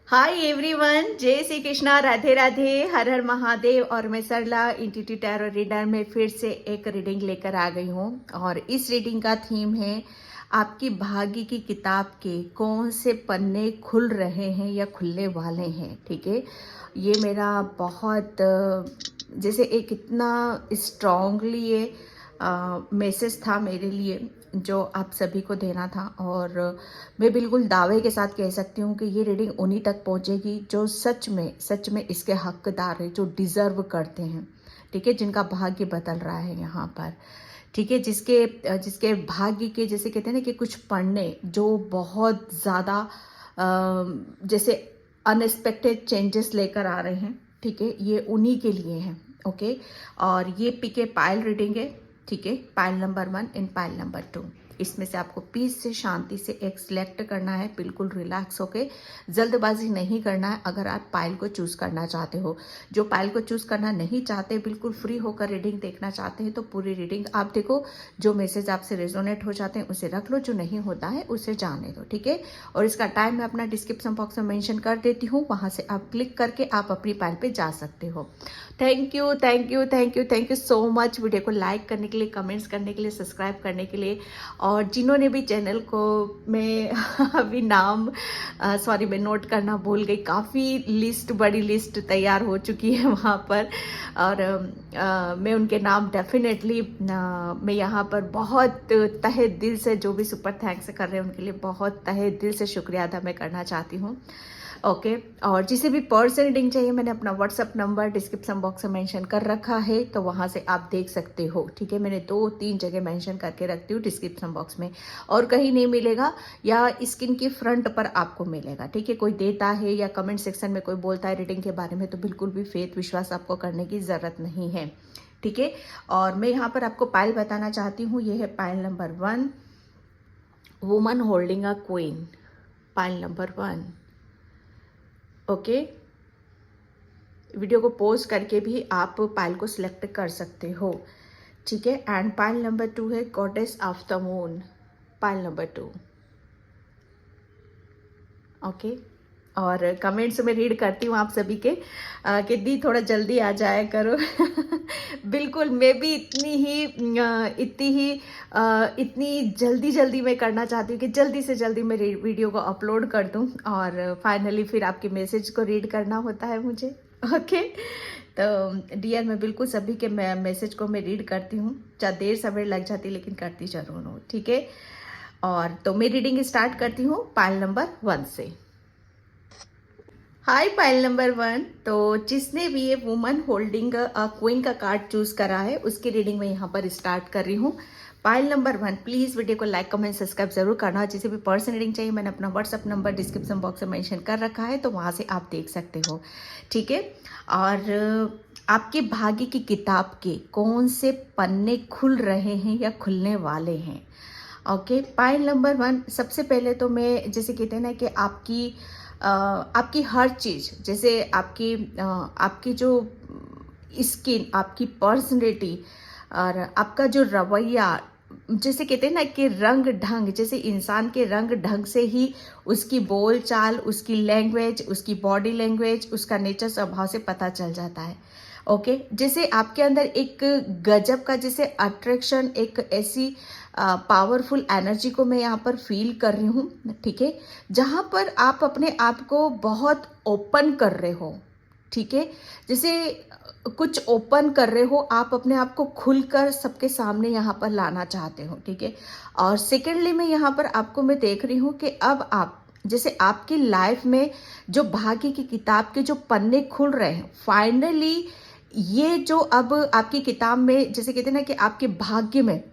Hi everyone, जय श्री कृष्णा, राधे राधे, हर हर महादेव। और मैं सरला इंट्यूटिव टैरो रीडर में फिर से एक रीडिंग लेकर आ गई हूँ। और इस रीडिंग का थीम है आपकी भाग्य की किताब के कौन से पन्ने खुल रहे हैं या खुलने वाले हैं। ठीक है, ये मेरा बहुत जैसे एक इतना स्ट्रांगली ये मैसेज था मेरे लिए जो आप सभी को देना था। और मैं बिल्कुल दावे के साथ कह सकती हूँ कि ये रीडिंग उन्हीं तक पहुँचेगी जो सच में इसके हकदार है, जो डिज़र्व करते हैं। ठीक है, जिनका भाग्य बदल रहा है यहाँ पर। ठीक है, जिसके जिसके भाग्य के जैसे कहते हैं ना कि कुछ पढ़ने जो बहुत ज़्यादा जैसे अनएक्सपेक्टेड चेंजेस लेकर आ रहे हैं। ठीक है, ये उन्हीं के लिए हैं। ओके, और ये पीके पायल रीडिंग है। ठीक है, pile number 1 and pile number 2। इसमें से आपको पीस से, शांति से एक सिलेक्ट करना है, बिल्कुल रिलैक्स होके, जल्दबाजी नहीं करना है। अगर आप पायल को चूज करना चाहते हो, जो पायल को चूज करना नहीं चाहते, बिल्कुल फ्री होकर रीडिंग देखना चाहते हैं, तो पूरी रीडिंग आप देखो। जो मैसेज आपसे रेजोनेट हो जाते हैं उसे रख लो, जो नहीं होता है उसे जाने दो। ठीक है, और इसका टाइम मैं अपना डिस्क्रिप्शन बॉक्स में मेंशन कर देती हूँ, वहां से आप क्लिक करके आप अपनी पायल पे जा सकते हो। Thank you, thank you, thank you, thank you so much video को लाइक करने के लिए, कमेंट्स करने के लिए, सब्सक्राइब करने के लिए। और जिन्होंने भी चैनल को मैं अभी नाम सॉरी मैं नोट करना भूल गई, काफ़ी लिस्ट, बड़ी लिस्ट तैयार हो चुकी है वहाँ पर। और मैं उनके नाम डेफिनेटली मैं यहाँ पर बहुत तहे दिल से, जो भी सुपर थैंक्स कर रहे हैं उनके लिए बहुत तहे दिल से शुक्रिया अदा मैं करना चाहती हूँ। ओके, और जिसे भी पर्सनल रीडिंग चाहिए, मैंने अपना व्हाट्सअप नंबर डिस्क्रिप्शन बॉक्स में मेंशन कर रखा है, तो वहाँ से आप देख सकते हो। ठीक है, मैंने 2-3 जगह मेंशन करके रखती हूँ डिस्क्रिप्शन बॉक्स में, और कहीं नहीं मिलेगा, या स्क्रीन की फ्रंट पर आपको मिलेगा। ठीक है, कोई देता है या कमेंट सेक्शन में कोई बोलता है रीडिंग के बारे में, तो बिल्कुल भी फेथ विश्वास आपको करने की ज़रूरत नहीं है। ठीक है, और मैं यहाँ पर आपको पायल बताना चाहती हूँ। ये है pile number 1, woman holding a queen, pile number 1। Okay, video को पॉज करके भी आप पायल को सिलेक्ट कर सकते हो। ठीक है, एंड पायल नंबर 2 है goddess of the moon, pile number 2। Okay, और कमेंट्स में रीड करती हूँ आप सभी के कि दी थोड़ा जल्दी आ जाया करो। बिल्कुल, मैं भी इतनी जल्दी जल्दी मैं करना चाहती हूँ कि जल्दी से जल्दी मैं वीडियो को अपलोड कर दूँ, और फाइनली फिर आपके मैसेज को रीड करना होता है मुझे। ओके, तो डियर, मैं बिल्कुल सभी के मैसेज को मैं रीड करती हूँ, चाहे देर सवेर लग जाती, लेकिन करती जरूर हूँ। ठीक है, और तो मैं रीडिंग स्टार्ट करती हूँ पायल नंबर 1 से। हाय पायल नंबर 1, तो जिसने भी ये वुमन होल्डिंग अ क्वीन का कार्ड चूज करा है, उसकी रीडिंग मैं यहाँ पर स्टार्ट कर रही हूँ। पायल नंबर 1, प्लीज वीडियो को लाइक कमेंट सब्सक्राइब जरूर करना। जिसे भी पर्सनल रीडिंग चाहिए, मैंने अपना व्हाट्सअप नंबर डिस्क्रिप्शन बॉक्स में मेंशन कर रखा है, तो वहां से आप देख सकते हो। ठीक है, और आपके भाग्य की किताब के कौन से पन्ने खुल रहे हैं या खुलने वाले हैं। ओके, पायल नंबर 1, सबसे पहले तो मैं जैसे कहते हैं ना कि आपकी हर चीज़, जैसे आपकी जो स्किन, आपकी पर्सनैलिटी, और आपका जो रवैया, जैसे कहते हैं ना कि रंग ढंग, जैसे इंसान के रंग ढंग से ही उसकी बोल चाल, उसकी लैंग्वेज, उसकी बॉडी लैंग्वेज, उसका नेचर स्वभाव से पता चल जाता है। ओके, जैसे आपके अंदर एक गजब का जैसे अट्रैक्शन, एक ऐसी पावरफुल एनर्जी को मैं यहाँ पर फील कर रही हूँ। ठीक है, जहाँ पर आप अपने आप को बहुत ओपन कर रहे हो। ठीक है, जैसे कुछ ओपन कर रहे हो, आप अपने आप को खुलकर सबके सामने यहाँ पर लाना चाहते हो। ठीक है, और सेकेंडली मैं यहाँ पर आपको मैं देख रही हूँ कि अब आप जैसे आपकी लाइफ में जो भाग्य की किताब के जो पन्ने खुल रहे हैं, फाइनली ये जो अब आपकी किताब में, जैसे कहते हैं ना कि आपके भाग्य में,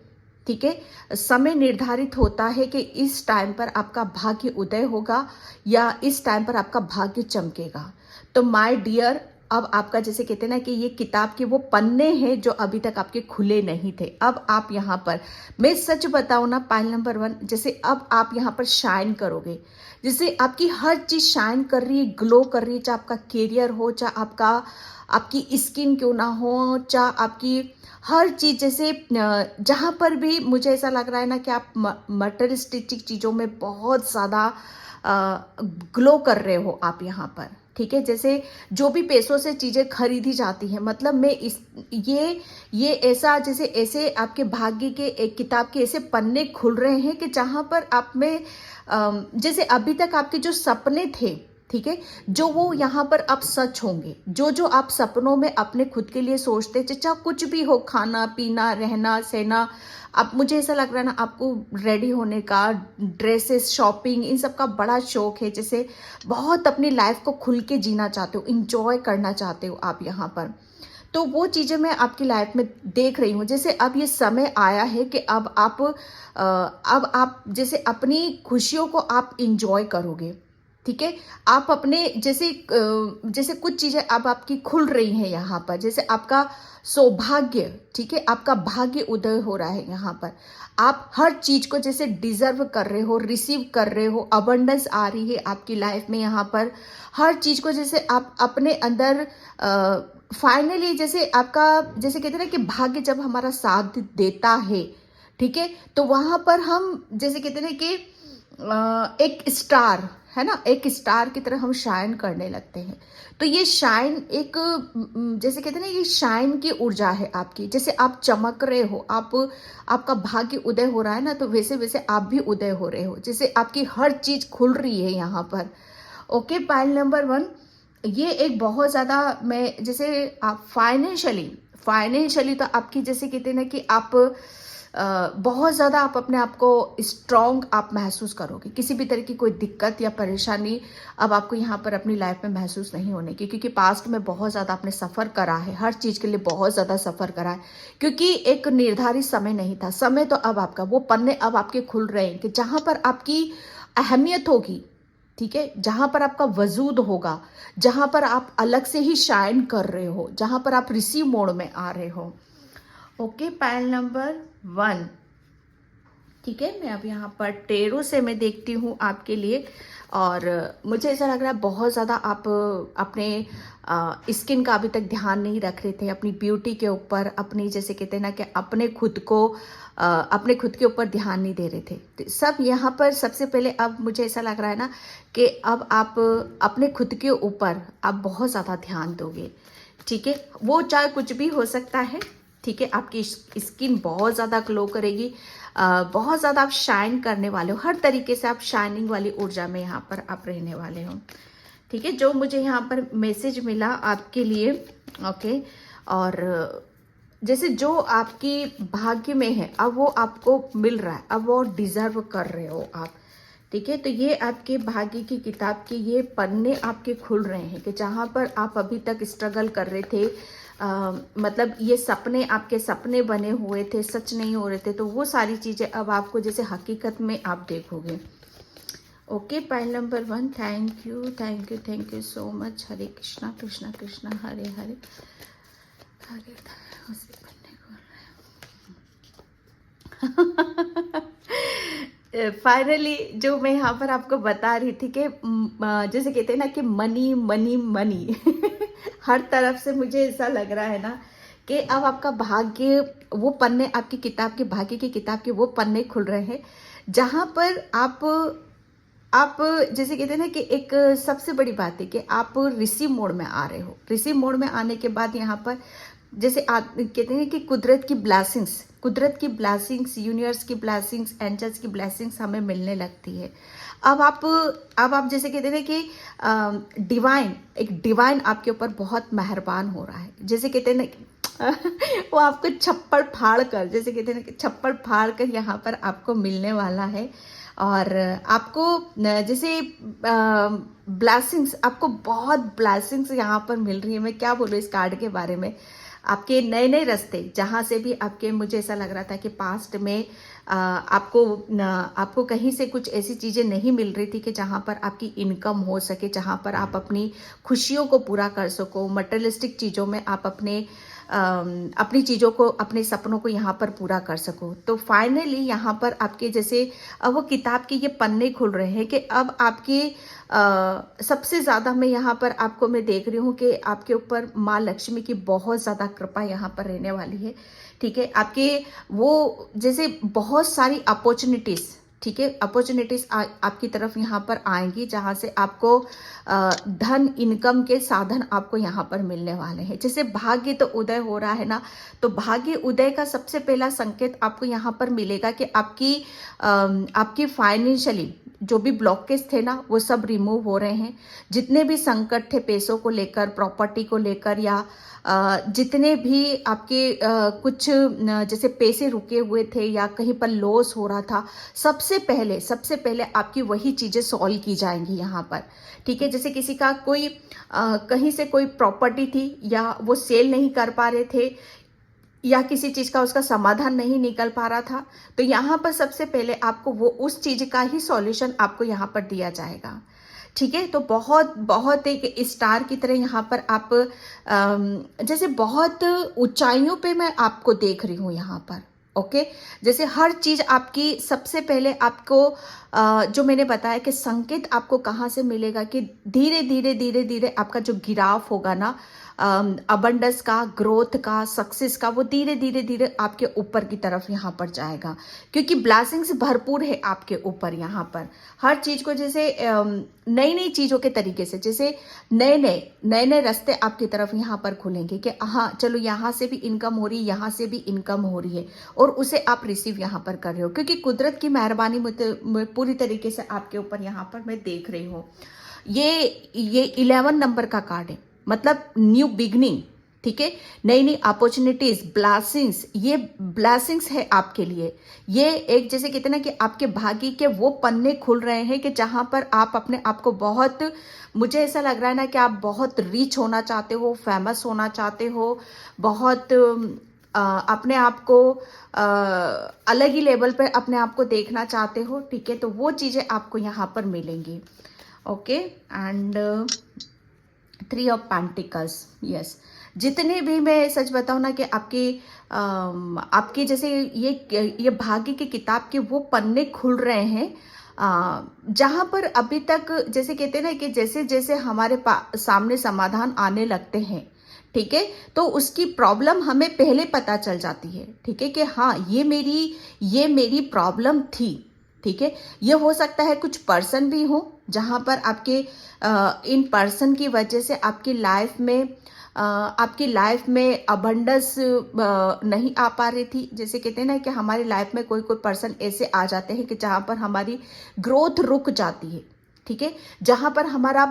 ठीक है, समय निर्धारित होता है कि इस टाइम पर आपका भाग्य उदय होगा या इस टाइम पर आपका भाग्य चमकेगा। तो माय डियर, अब आपका जैसे कहते हैं ना कि ये किताब के वो पन्ने हैं जो अभी तक आपके खुले नहीं थे। अब आप यहाँ पर, मैं सच बताऊं ना पायल नंबर 1, जैसे अब आप यहाँ पर शाइन करोगे, जैसे आपकी हर चीज शाइन कर रही है, ग्लो कर रही है, चाहे आपका कैरियर हो, चाहे आपकी स्किन क्यों ना हो, चाहे आपकी हर चीज, जैसे जहाँ पर भी मुझे ऐसा लग रहा है ना कि आप मटेरियलिस्टिक चीज़ों में बहुत ज़्यादा ग्लो कर रहे हो आप यहाँ पर, ठीक है। जैसे जो भी पैसों से चीज़ें खरीदी जाती हैं, मतलब मैं इस ये ऐसा, जैसे ऐसे आपके भाग्य के एक किताब के ऐसे पन्ने खुल रहे हैं कि जहाँ पर आप में जैसे अभी तक आपके जो सपने थे, ठीक है, जो वो यहाँ पर अब सच होंगे। जो जो आप सपनों में अपने खुद के लिए सोचते, चाहे कुछ भी हो, खाना पीना रहना सहना, अब मुझे ऐसा लग रहा है ना आपको रेडी होने का, ड्रेसेस, शॉपिंग, इन सब का बड़ा शौक है। जैसे बहुत अपनी लाइफ को खुल के जीना चाहते हो, इंजॉय करना चाहते हो आप यहाँ पर। तो वो चीज़ें मैं आपकी लाइफ में देख रही हूँ। जैसे अब ये समय आया है कि अब आप जैसे अपनी खुशियों को आप इंजॉय करोगे, ठीक है। आप अपने जैसे कुछ चीज़ें अब आपकी खुल रही हैं यहाँ पर, जैसे आपका सौभाग्य, ठीक है, आपका भाग्य उदय हो रहा है यहाँ पर। आप हर चीज को जैसे डिजर्व कर रहे हो, रिसीव कर रहे हो, अबंडेंस आ रही है आपकी लाइफ में यहाँ पर। हर चीज को जैसे आप अपने अंदर फाइनली, जैसे आपका, जैसे कहते हैं ना कि भाग्य जब हमारा साथ देता है, ठीक है, तो वहां पर हम जैसे कहते हैं ना कि एक स्टार है ना, एक स्टार की तरह हम शाइन करने लगते हैं। तो ये शाइन एक जैसे कहते हैं ना, ये शाइन की ऊर्जा है आपकी। जैसे आप चमक रहे हो, आपका भाग्य उदय हो रहा है ना, तो वैसे वैसे आप भी उदय हो रहे हो। जैसे आपकी हर चीज खुल रही है यहाँ पर। ओके, पाइल नंबर 1, ये एक बहुत ज़्यादा, मैं जैसे आप फाइनेंशियली तो आपकी, जैसे कहते हैं ना कि आप बहुत ज़्यादा आप अपने आप को स्ट्रॉन्ग आप महसूस करोगे। किसी भी तरह की कोई दिक्कत या परेशानी अब आपको यहाँ पर अपनी लाइफ में महसूस नहीं होने की, क्योंकि पास्ट में बहुत ज़्यादा आपने सफ़र करा है, हर चीज़ के लिए बहुत ज़्यादा सफ़र करा है, क्योंकि एक निर्धारित समय नहीं था। समय तो अब आपका, वो पन्ने अब आपके खुल रहे हैं कि जहाँ पर आपकी अहमियत होगी, ठीक है, जहाँ पर आपका वजूद होगा, जहाँ पर आप अलग से ही शाइन कर रहे हो, जहाँ पर आप रिसीव मोड में आ रहे हो। ओके, पाइल नंबर 1, ठीक है। मैं अब यहाँ पर टेरो से मैं देखती हूँ आपके लिए, और मुझे ऐसा लग रहा है बहुत ज़्यादा आप अपने स्किन का अभी तक ध्यान नहीं रख रहे थे, अपनी ब्यूटी के ऊपर, अपनी जैसे कहते हैं ना कि अपने खुद के ऊपर ध्यान नहीं दे रहे थे। तो सब यहाँ पर सबसे पहले अब मुझे ऐसा लग रहा है ना कि अब आप अपने खुद के ऊपर आप बहुत ज़्यादा ध्यान दोगे, ठीक है। वो चाहे कुछ भी हो सकता है, ठीक है। आपकी स्किन बहुत ज़्यादा ग्लो करेगी, बहुत ज़्यादा आप शाइन करने वाले हो, हर तरीके से आप शाइनिंग वाली ऊर्जा में यहाँ पर आप रहने वाले हो, ठीक है। जो मुझे यहाँ पर मैसेज मिला आपके लिए, ओके, और जैसे जो आपकी भाग्य में है अब वो आपको मिल रहा है, अब वो डिजर्व कर रहे हो आप, ठीक है। तो ये आपके भाग्य की किताब के ये पन्ने आपके खुल रहे हैं कि जहाँ पर आप अभी तक स्ट्रगल कर रहे थे, मतलब ये सपने, आपके सपने बने हुए थे, सच नहीं हो रहे थे, तो वो सारी चीज़ें अब आपको जैसे हकीकत में आप देखोगे। Okay, pile number 1, thank you thank you thank you so much. Hare Krishna Krishna Krishna Hare Hare Hare उसी पन्ने को फाइनली जो मैं यहाँ पर आपको बता रही थी कि जैसे कहते हैं ना कि मनी मनी मनी हर तरफ से मुझे ऐसा लग रहा है ना कि अब आपका भाग्य, वो पन्ने आपकी किताब के, भाग्य की किताब के वो पन्ने खुल रहे हैं जहाँ पर आप जैसे कहते हैं ना कि एक सबसे बड़ी बात है कि आप रिसीव मोड में आ रहे हो। रिसीव मोड में आने के बाद यहाँ पर जैसे आप कहते हैं कि कुदरत की ब्लेसिंग्स, यूनिवर्स की ब्लेसिंग्स, एंजल्स की ब्लेसिंग्स हमें मिलने लगती है। अब आप जैसे कहते हैं कि डिवाइन आपके ऊपर बहुत मेहरबान हो रहा है। जैसे कहते हैं ना वो आपको छप्पड़ फाड़ कर, जैसे कहते हैं ना कि छप्पड़ फाड़ कर यहाँ पर आपको मिलने वाला है, और आपको जैसे ब्लेसिंग्स, आपको बहुत ब्लेसिंग्स यहाँ पर मिल रही है। मैं क्या बोलूँ इस कार्ड के बारे में, आपके नए नए रास्ते, जहाँ से भी आपके, मुझे ऐसा लग रहा था कि पास्ट में आपको कहीं से कुछ ऐसी चीज़ें नहीं मिल रही थी कि जहाँ पर आपकी इनकम हो सके, जहाँ पर आप अपनी खुशियों को पूरा कर सको, मटेरियलिस्टिक चीज़ों में आप अपनी चीज़ों को, अपने सपनों को यहाँ पर पूरा कर सको। तो फाइनली यहाँ पर आपके जैसे अब वो किताब के ये पन्ने खुल रहे हैं कि अब आपके सबसे ज़्यादा मैं यहाँ पर आपको मैं देख रही हूँ कि आपके ऊपर माँ लक्ष्मी की बहुत ज़्यादा कृपा यहाँ पर रहने वाली है, ठीक है। आपके वो जैसे बहुत सारी अपॉर्चुनिटीज़, ठीक है, अपॉर्चुनिटीज आपकी तरफ यहाँ पर आएंगी, जहाँ से आपको धन इनकम के साधन आपको यहाँ पर मिलने वाले हैं। जैसे भाग्य तो उदय हो रहा है ना, तो भाग्य उदय का सबसे पहला संकेत आपको यहाँ पर मिलेगा कि आपकी फाइनेंशियली जो भी ब्लॉकेज थे ना, वो सब रिमूव हो रहे हैं। जितने भी संकट थे पैसों को लेकर, प्रॉपर्टी को लेकर, या जितने भी आपके कुछ जैसे पैसे रुके हुए थे या कहीं पर लॉस हो रहा था, सबसे पहले आपकी वही चीज़ें सॉल्व की जाएंगी यहाँ पर। ठीक है, जैसे किसी का कोई कहीं से कोई प्रॉपर्टी थी या वो सेल नहीं कर पा रहे थे, या किसी चीज़ का उसका समाधान नहीं निकल पा रहा था, तो यहाँ पर सबसे पहले आपको वो उस चीज़ का ही सॉल्यूशन आपको यहाँ पर दिया जाएगा। ठीक है, तो बहुत एक स्टार की तरह यहाँ पर आप जैसे बहुत ऊंचाइयों पे मैं आपको देख रही हूँ यहाँ पर। ओके, जैसे हर चीज़ आपकी सबसे पहले आपको जो मैंने बताया कि संकेत आपको कहाँ से मिलेगा कि धीरे धीरे आपका जो गिराव होगा ना, अबंडेंस का, ग्रोथ का, सक्सेस का, वो धीरे धीरे आपके ऊपर की तरफ यहाँ पर जाएगा, क्योंकि ब्लेसिंग्स भरपूर है आपके ऊपर यहाँ पर। हर चीज को जैसे नई चीजों के तरीके से, जैसे नए रास्ते आपकी तरफ यहाँ पर खुलेंगे कि हाँ चलो यहाँ से भी इनकम हो रही है, यहाँ से भी इनकम हो रही है, और उसे आप रिसीव यहाँ पर कर रहे हो, क्योंकि कुदरत की मेहरबानी पूरी तरीके से आपके ऊपर यहाँ पर मैं देख रही हूँ। ये 11 नंबर का कार्ड है, मतलब न्यू बिगनिंग। ठीक है, नई अपॉर्चुनिटीज, ब्लेसिंग्स, ये ब्लेसिंग्स है आपके लिए। ये एक जैसे कहते हैं ना कि आपके भाग्य के वो पन्ने खुल रहे हैं कि जहां पर आप अपने आप को बहुत, मुझे ऐसा लग रहा है ना कि आप बहुत रिच होना चाहते हो, फेमस होना चाहते हो, बहुत अपने आप को अलग ही लेवल पर अपने आप को देखना चाहते हो। ठीक है, तो वो चीज़ें आपको यहाँ पर मिलेंगी। Okay, and 3 of pentacles, yes. जितने भी, मैं सच बताऊँ ना कि आपके जैसे ये भाग्य की किताब के वो पन्ने खुल रहे हैं, जहाँ पर अभी तक जैसे कहते हैं ना कि जैसे जैसे हमारे सामने समाधान आने लगते हैं, ठीक है, तो उसकी प्रॉब्लम हमें पहले पता चल जाती है। ठीक है, कि हाँ ये मेरी प्रॉब्लम थी। ठीक है, ये हो सकता है कुछ पर्सन भी हो, जहाँ पर आपके इन पर्सन की वजह से आपकी लाइफ में अबंडेंस नहीं आ पा रही थी। जैसे कहते हैं ना कि हमारी लाइफ में कोई पर्सन ऐसे आ जाते हैं कि जहाँ पर हमारी ग्रोथ रुक जाती है। ठीक है, जहाँ पर हमारा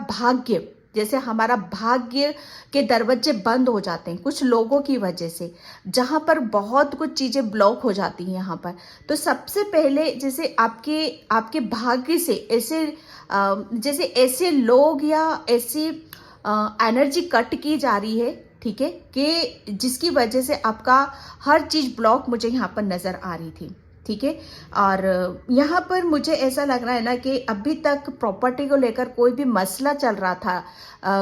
भाग्य के दरवाजे बंद हो जाते हैं कुछ लोगों की वजह से, जहाँ पर बहुत कुछ चीज़ें ब्लॉक हो जाती हैं यहाँ पर। तो सबसे पहले जैसे आपके भाग्य से ऐसे लोग या ऐसी एनर्जी कट की जा रही है, ठीक है, कि जिसकी वजह से आपका हर चीज़ ब्लॉक मुझे यहाँ पर नज़र आ रही थी। ठीक है, और यहाँ पर मुझे ऐसा लग रहा है ना कि अभी तक प्रॉपर्टी को लेकर कोई भी मसला चल रहा था,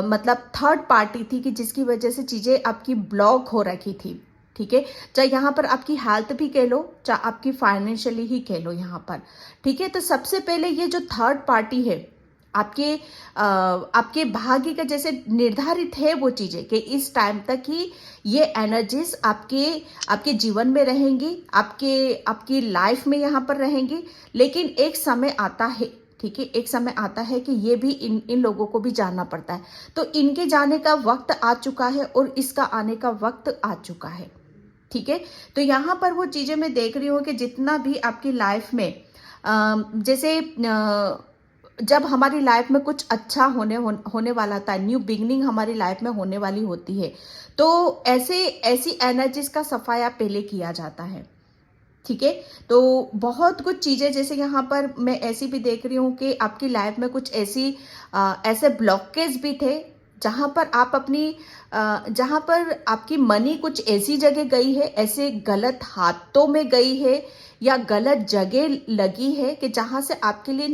मतलब थर्ड पार्टी थी कि जिसकी वजह से चीज़ें आपकी ब्लॉक हो रखी थी। ठीक है, चाहे यहाँ पर आपकी हेल्थ भी कह लो, चाहे आपकी फाइनेंशियली ही कह लो यहाँ पर। ठीक है, तो सबसे पहले ये जो थर्ड पार्टी है, आपके भाग्य का जैसे निर्धारित है वो चीज़ें कि इस टाइम तक ही ये एनर्जीज आपके जीवन में रहेंगी, आपकी लाइफ में यहाँ पर रहेंगी। लेकिन एक समय आता है, ठीक है, एक समय आता है कि ये भी इन लोगों को भी जाना पड़ता है। तो इनके जाने का वक्त आ चुका है और इसका आने का वक्त आ चुका है। ठीक है, तो यहाँ पर वो चीज़ें मैं देख रही हूँ कि जितना भी आपकी लाइफ में जैसे जब हमारी लाइफ में कुछ अच्छा होने वाला था, न्यू बिगनिंग हमारी लाइफ में होने वाली होती है, तो ऐसी एनर्जीज का सफाया पहले किया जाता है। ठीक है, तो बहुत कुछ चीज़ें जैसे यहाँ पर मैं ऐसी भी देख रही हूँ कि आपकी लाइफ में कुछ ऐसे ब्लॉकेज भी थे, जहाँ पर आपकी मनी कुछ ऐसी जगह गई है, ऐसे गलत हाथों में गई है या गलत जगह लगी है कि जहाँ से आपके लिए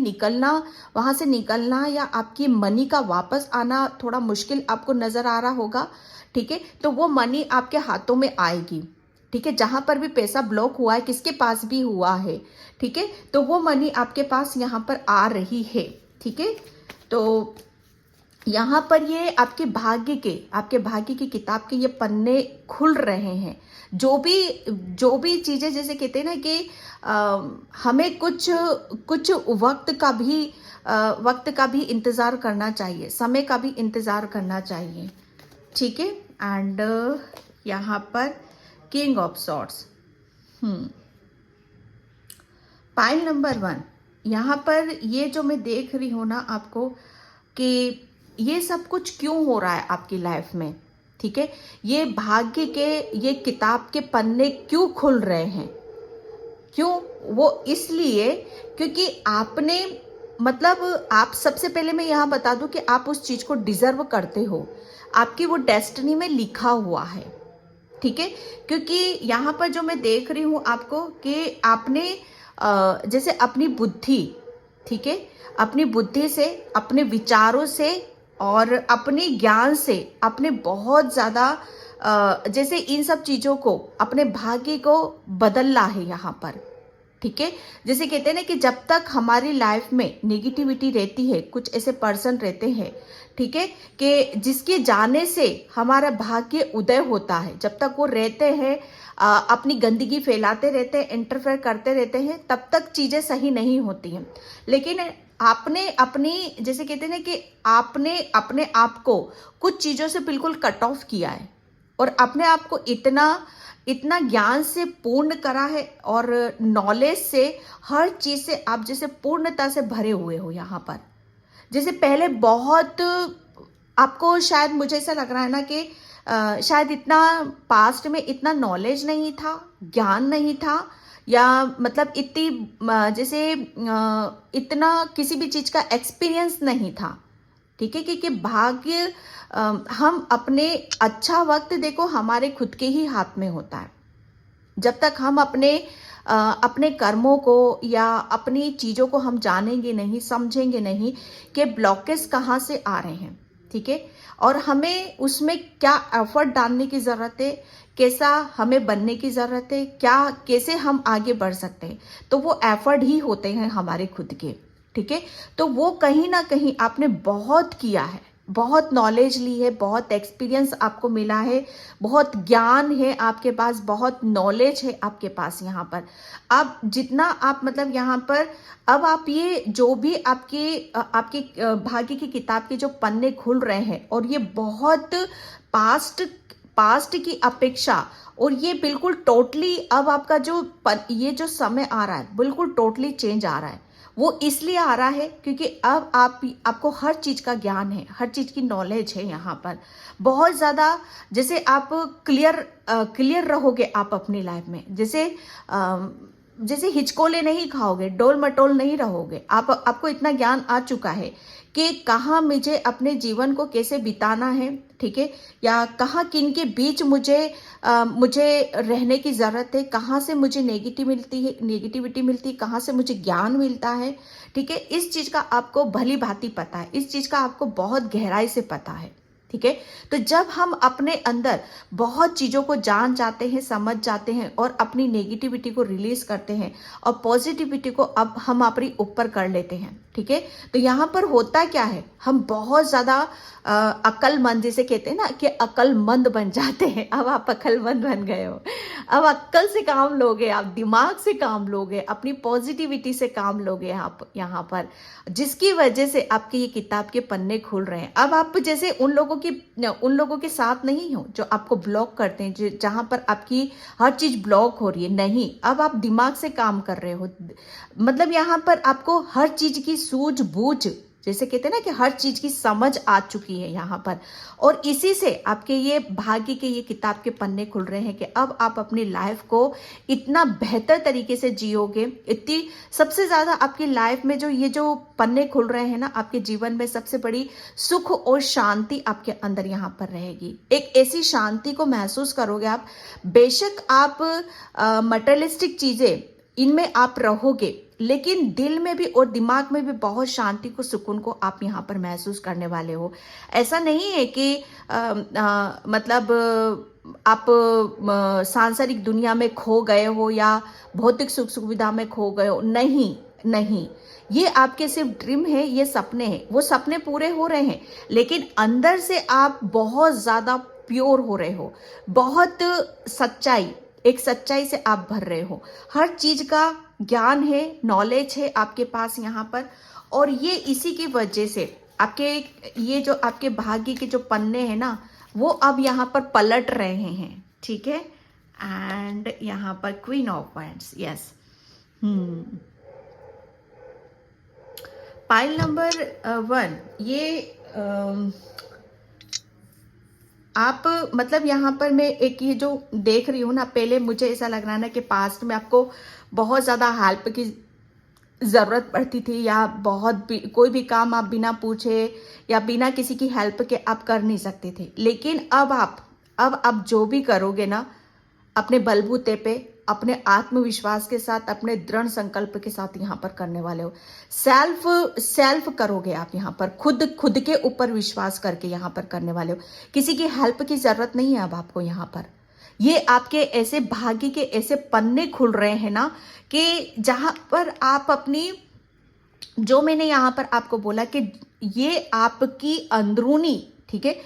वहाँ से निकलना या आपकी मनी का वापस आना थोड़ा मुश्किल आपको नज़र आ रहा होगा। ठीक है, तो वो मनी आपके हाथों में आएगी। ठीक है, जहाँ पर भी पैसा ब्लॉक हुआ है, किसके पास भी हुआ है, ठीक है, तो वो मनी आपके पास यहाँ पर आ रही है। ठीक है, तो यहाँ पर ये आपके भाग्य की किताब के ये पन्ने खुल रहे हैं। जो भी चीजें, जैसे कहते हैं ना कि हमें कुछ कुछ वक्त का भी इंतजार करना चाहिए, समय का भी इंतजार करना चाहिए। ठीक है। एंड यहाँ पर king of swords, pile number 1। यहाँ पर ये जो मैं देख रही हूँ ना आपको, कि ये सब कुछ क्यों हो रहा है आपकी लाइफ में। ठीक है। ये भाग्य के ये किताब के पन्ने क्यों खुल रहे हैं, क्यों? वो इसलिए क्योंकि आपने, मतलब आप, सबसे पहले मैं यहाँ बता दूं कि आप उस चीज को डिजर्व करते हो, आपकी वो डेस्टिनी में लिखा हुआ है। ठीक है। क्योंकि यहाँ पर जो मैं देख रही हूँ आपको, कि आपने जैसे अपनी बुद्धि, ठीक है, अपनी बुद्धि से, अपने विचारों से और अपने ज्ञान से आपने बहुत ज़्यादा जैसे इन सब चीज़ों को, अपने भाग्य को बदलना है यहाँ पर। ठीक है। जैसे कहते हैं ना कि जब तक हमारी लाइफ में नेगेटिविटी रहती है, कुछ ऐसे पर्सन रहते हैं, ठीक है, कि जिसके जाने से हमारा भाग्य उदय होता है, जब तक वो रहते हैं अपनी गंदगी फैलाते रहते हैं, इंटरफेयर करते रहते हैं, तब तक चीजें सही नहीं होती हैं। लेकिन आपने अपनी, जैसे कहते हैं ना कि आपने अपने आप को कुछ चीजों से बिल्कुल कट ऑफ किया है और अपने आप को इतना इतना ज्ञान से पूर्ण करा है और नॉलेज से, हर चीज से आप जैसे पूर्णता से भरे हुए हो यहाँ पर। जैसे पहले बहुत आपको, शायद मुझे ऐसा लग रहा है ना कि शायद इतना पास्ट में इतना नॉलेज नहीं था, ज्ञान नहीं था, या मतलब इतनी जैसे इतना किसी भी चीज का एक्सपीरियंस नहीं था। ठीक है। क्योंकि भाग्य, हम अपने, अच्छा वक्त देखो हमारे खुद के ही हाथ में होता है। जब तक हम अपने कर्मों को या अपनी चीजों को हम जानेंगे नहीं, समझेंगे नहीं कि ब्लॉकेज कहाँ से आ रहे हैं। ठीक है। और हमें उसमें क्या एफर्ट डालने की जरूरत है, कैसा हमें बनने की जरूरत है, क्या कैसे हम आगे बढ़ सकते हैं, तो वो एफर्ट ही होते हैं हमारे खुद के। ठीक है। तो वो कहीं ना कहीं आपने बहुत किया है, बहुत नॉलेज ली है, बहुत एक्सपीरियंस आपको मिला है, बहुत ज्ञान है आपके पास, बहुत नॉलेज है आपके पास यहाँ पर। अब जितना आप, मतलब यहाँ पर अब आप ये जो भी आपके भाग्य की किताब के जो पन्ने खुल रहे हैं, और ये बहुत पास्ट की अपेक्षा, और ये बिल्कुल टोटली अब आपका ये जो समय आ रहा है, बिल्कुल टोटली चेंज आ रहा है। वो इसलिए आ रहा है क्योंकि अब आपको हर चीज का ज्ञान है, हर चीज की नॉलेज है यहाँ पर बहुत ज्यादा। जैसे आप क्लियर रहोगे आप अपनी लाइफ में, जैसे हिचकोले नहीं खाओगे, डोल मटोल नहीं रहोगे। आपको इतना ज्ञान आ चुका है कि कहाँ मुझे अपने जीवन को कैसे बिताना है। ठीक है। या कहाँ किन के बीच मुझे रहने की जरूरत है, कहाँ से मुझे नेगेटिविटी मिलती है, कहाँ से मुझे ज्ञान मिलता है। ठीक है। इस चीज का आपको भली भांति पता है, इस चीज का आपको बहुत गहराई से पता है। ठीक है। तो जब हम अपने अंदर बहुत चीजों को जान जाते हैं, समझ जाते हैं और अपनी नेगेटिविटी को रिलीज करते हैं और पॉजिटिविटी को अब हम अपनी ऊपर कर लेते हैं। ठीक है। तो यहाँ पर होता क्या है, हम बहुत ज्यादा अक्लमंद, जिसे कहते हैं ना कि अक्लमंद बन जाते हैं। अब आप अक्लमंद बन गए हो, अब अक्ल से काम लोगे, आप दिमाग से काम लोगे, अपनी पॉजिटिविटी से काम लोगे आप यहाँ पर, जिसकी वजह से आपके ये किताब के पन्ने खुल रहे हैं। अब आप जैसे उन लोगों के साथ नहीं हो जो आपको ब्लॉक करते हैं, जहां पर आपकी हर चीज ब्लॉक हो रही है। नहीं, अब आप दिमाग से काम कर रहे हो, मतलब यहाँ पर आपको हर चीज की सूझबूझ, जैसे कहते हैं ना कि हर चीज की समझ आ चुकी है यहाँ पर। और इसी से आपके ये भाग्य के ये किताब के पन्ने खुल रहे हैं कि अब आप अपनी लाइफ को इतना बेहतर तरीके से जियोगे। इतनी सबसे ज्यादा आपकी लाइफ में ये जो पन्ने खुल रहे हैं ना, आपके जीवन में सबसे बड़ी सुख और शांति आपके अंदर यहाँ पर रहेगी। एक ऐसी शांति को महसूस करोगे आप। बेशक आप मटेरियलिस्टिक चीजें इनमें आप रहोगे, लेकिन दिल में भी और दिमाग में भी बहुत शांति को, सुकून को आप यहाँ पर महसूस करने वाले हो। ऐसा नहीं है कि मतलब आप सांसारिक दुनिया में खो गए हो या भौतिक सुख सुविधा में खो गए हो। नहीं, ये आपके सिर्फ ड्रीम है, ये सपने हैं, वो सपने पूरे हो रहे हैं, लेकिन अंदर से आप बहुत ज़्यादा प्योर हो रहे हो, बहुत सच्चाई, एक सच्चाई से आप भर रहे हो, हर चीज़ का ज्ञान है, नॉलेज है आपके पास यहाँ पर। और ये इसी की वजह से आपके ये जो आपके भाग्य के जो पन्ने हैं ना, वो अब यहाँ पर पलट रहे हैं, ठीक है। एंड यहाँ पर queen of wands, yes. Pile number 1, ये आप मतलब यहाँ पर मैं एक ये जो देख रही हूँ ना, पहले मुझे ऐसा लग रहा है ना कि पास्ट में आपको बहुत ज़्यादा हेल्प की ज़रूरत पड़ती थी, या कोई भी काम आप बिना पूछे या बिना किसी की हेल्प के आप कर नहीं सकते थे। लेकिन अब आप जो भी करोगे ना, अपने बलबूते पे, अपने आत्मविश्वास के साथ, अपने दृढ़ संकल्प के साथ यहाँ पर करने वाले हो। सेल्फ करोगे आप यहाँ पर, खुद के ऊपर विश्वास करके यहाँ पर करने वाले हो। किसी की हेल्प की जरूरत नहीं है अब आपको यहाँ पर। ये आपके ऐसे भाग्य के ऐसे पन्ने खुल रहे हैं ना, कि जहां पर आप अपनी, जो मैंने यहाँ पर आपको बोला कि ये आपकी अंदरूनी, ठीक है,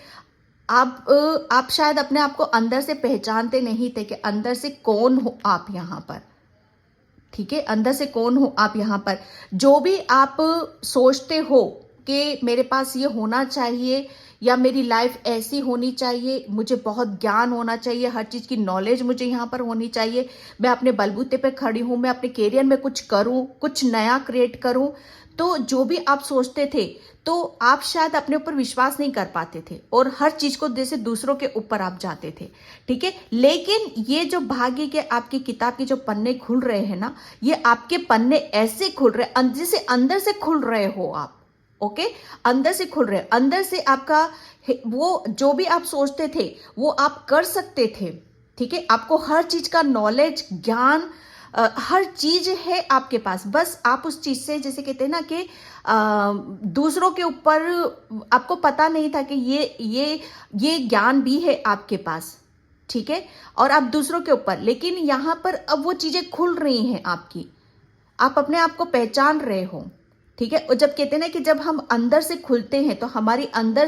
आप शायद अपने आप को अंदर से पहचानते नहीं थे कि अंदर से कौन हो आप यहाँ पर, ठीक है, अंदर से कौन हो आप यहाँ पर। जो भी आप सोचते हो कि मेरे पास ये होना चाहिए, या मेरी लाइफ ऐसी होनी चाहिए, मुझे बहुत ज्ञान होना चाहिए, हर चीज़ की नॉलेज मुझे यहाँ पर होनी चाहिए, मैं अपने बलबूते पे खड़ी हूँ, मैं अपने कैरियर में कुछ करूँ, कुछ नया क्रिएट करूँ, तो जो भी आप सोचते थे, तो आप शायद अपने ऊपर विश्वास नहीं कर पाते थे, और हर चीज़ को जैसे दूसरों के ऊपर आप जाते थे, ठीक है। लेकिन ये जो भाग्य के आपकी किताब के जो पन्ने खुल रहे हैं ना, ये आपके पन्ने ऐसे खुल रहे, जैसे अंदर से खुल रहे हो आप, ओके, अंदर से खुल रहे, अंदर से आपका वो जो भी आप सोचते थे वो आप कर सकते थे, ठीक है। आपको हर चीज का नॉलेज, ज्ञान, हर चीज है आपके पास, बस आप उस चीज से, जैसे कहते हैं ना कि दूसरों के ऊपर आपको पता नहीं था कि ये ज्ञान भी है आपके पास, ठीक है, और आप दूसरों के ऊपर, लेकिन यहां पर अब वो चीजें खुल रही हैं आपकी, आप अपने आप को पहचान रहे हो, ठीक है। और जब कहते हैं ना कि जब हम अंदर से खुलते हैं, तो हमारी अंदर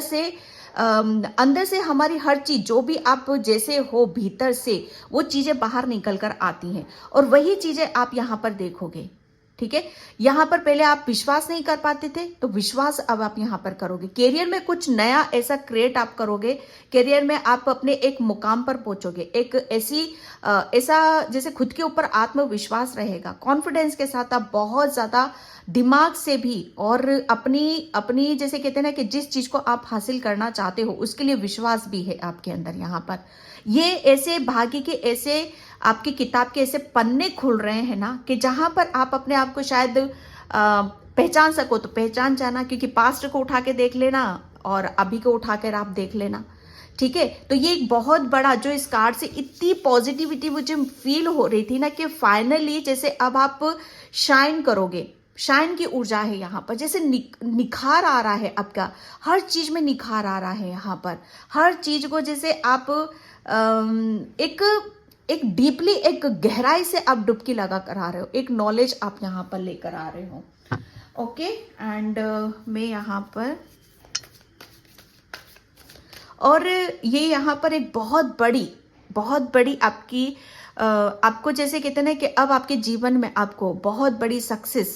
से हमारी हर चीज, जो भी आप जैसे हो भीतर से, वो चीजें बाहर निकल कर आती हैं, और वही चीजें आप यहाँ पर देखोगे, ठीक है। यहाँ पर पहले आप विश्वास नहीं कर पाते थे, तो विश्वास अब आप यहाँ पर करोगे। कैरियर में कुछ नया ऐसा क्रिएट आप करोगे, कैरियर में आप अपने एक मुकाम पर पहुंचोगे, एक ऐसा जैसे खुद के ऊपर आत्मविश्वास रहेगा, कॉन्फिडेंस के साथ आप बहुत ज्यादा दिमाग से भी, और अपनी जैसे कहते हैं ना कि जिस चीज को आप हासिल करना चाहते हो उसके लिए विश्वास भी है आपके अंदर। यहाँ पर ये ऐसे भाग्य के ऐसे आपकी किताब के ऐसे पन्ने खुल रहे हैं ना, कि जहां पर आप अपने आप को शायद पहचान सको, तो पहचान जाना, क्योंकि पास्ट को उठा के देख लेना और अभी को उठा कर आप देख लेना, ठीक है। तो ये एक बहुत बड़ा, जो इस कार्ड से इतनी पॉजिटिविटी मुझे फील हो रही थी ना, कि फाइनली जैसे अब आप शाइन करोगे, शाइन की ऊर्जा है यहाँ पर, जैसे निखार आ रहा है आपका, हर चीज में निखार आ रहा है यहाँ पर, हर चीज को जैसे आप एक डीपली, एक गहराई से आप डुबकी लगा कर आ रहे हो, एक नॉलेज आप यहाँ पर लेकर आ रहे हो, ओके। एंड मैं यहाँ पर, और ये यहाँ पर एक बहुत बड़ी आपकी आपको जैसे कहते हैं ना कि अब आपके जीवन में आपको बहुत बड़ी सक्सेस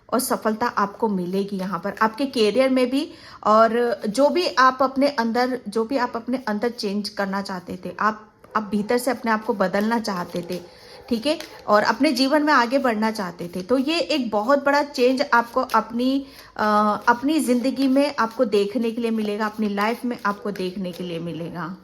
और सफलता आपको मिलेगी यहाँ पर, आपके कैरियर में भी, और जो भी आप अपने अंदर चेंज करना चाहते थे, आप भीतर से अपने आप को बदलना चाहते थे, ठीक है, और अपने जीवन में आगे बढ़ना चाहते थे, तो ये एक बहुत बड़ा चेंज आपको अपनी जिंदगी में आपको देखने के लिए मिलेगा, अपनी लाइफ में आपको देखने के लिए मिलेगा,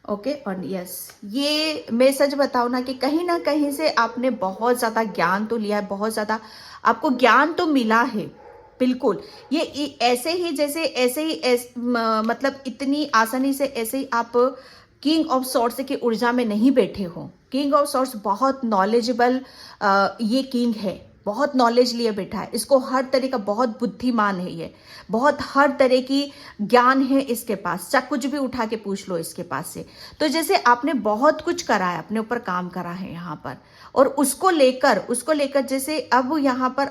ओके। और यस, ये मैं सच बताऊं ना कि कहीं ना कहीं से आपने बहुत ज्यादा ज्ञान तो लिया है, बहुत ज्यादा आपको ज्ञान तो मिला है, बिल्कुल। ये ऐसे ही मतलब इतनी आसानी से ऐसे ही आप किंग ऑफ सॉर्ड्स की ऊर्जा में नहीं बैठे हो। किंग ऑफ सॉर्ड्स बहुत नॉलेजेबल ये किंग है, बहुत नॉलेज लिए बैठा है, इसको हर तरह का, बहुत बुद्धिमान है ये, बहुत हर तरह की ज्ञान है इसके पास, चाहे कुछ भी उठा के पूछ लो इसके पास से। तो जैसे आपने बहुत कुछ करा है, अपने ऊपर काम करा है यहाँ पर, और उसको लेकर जैसे अब यहाँ पर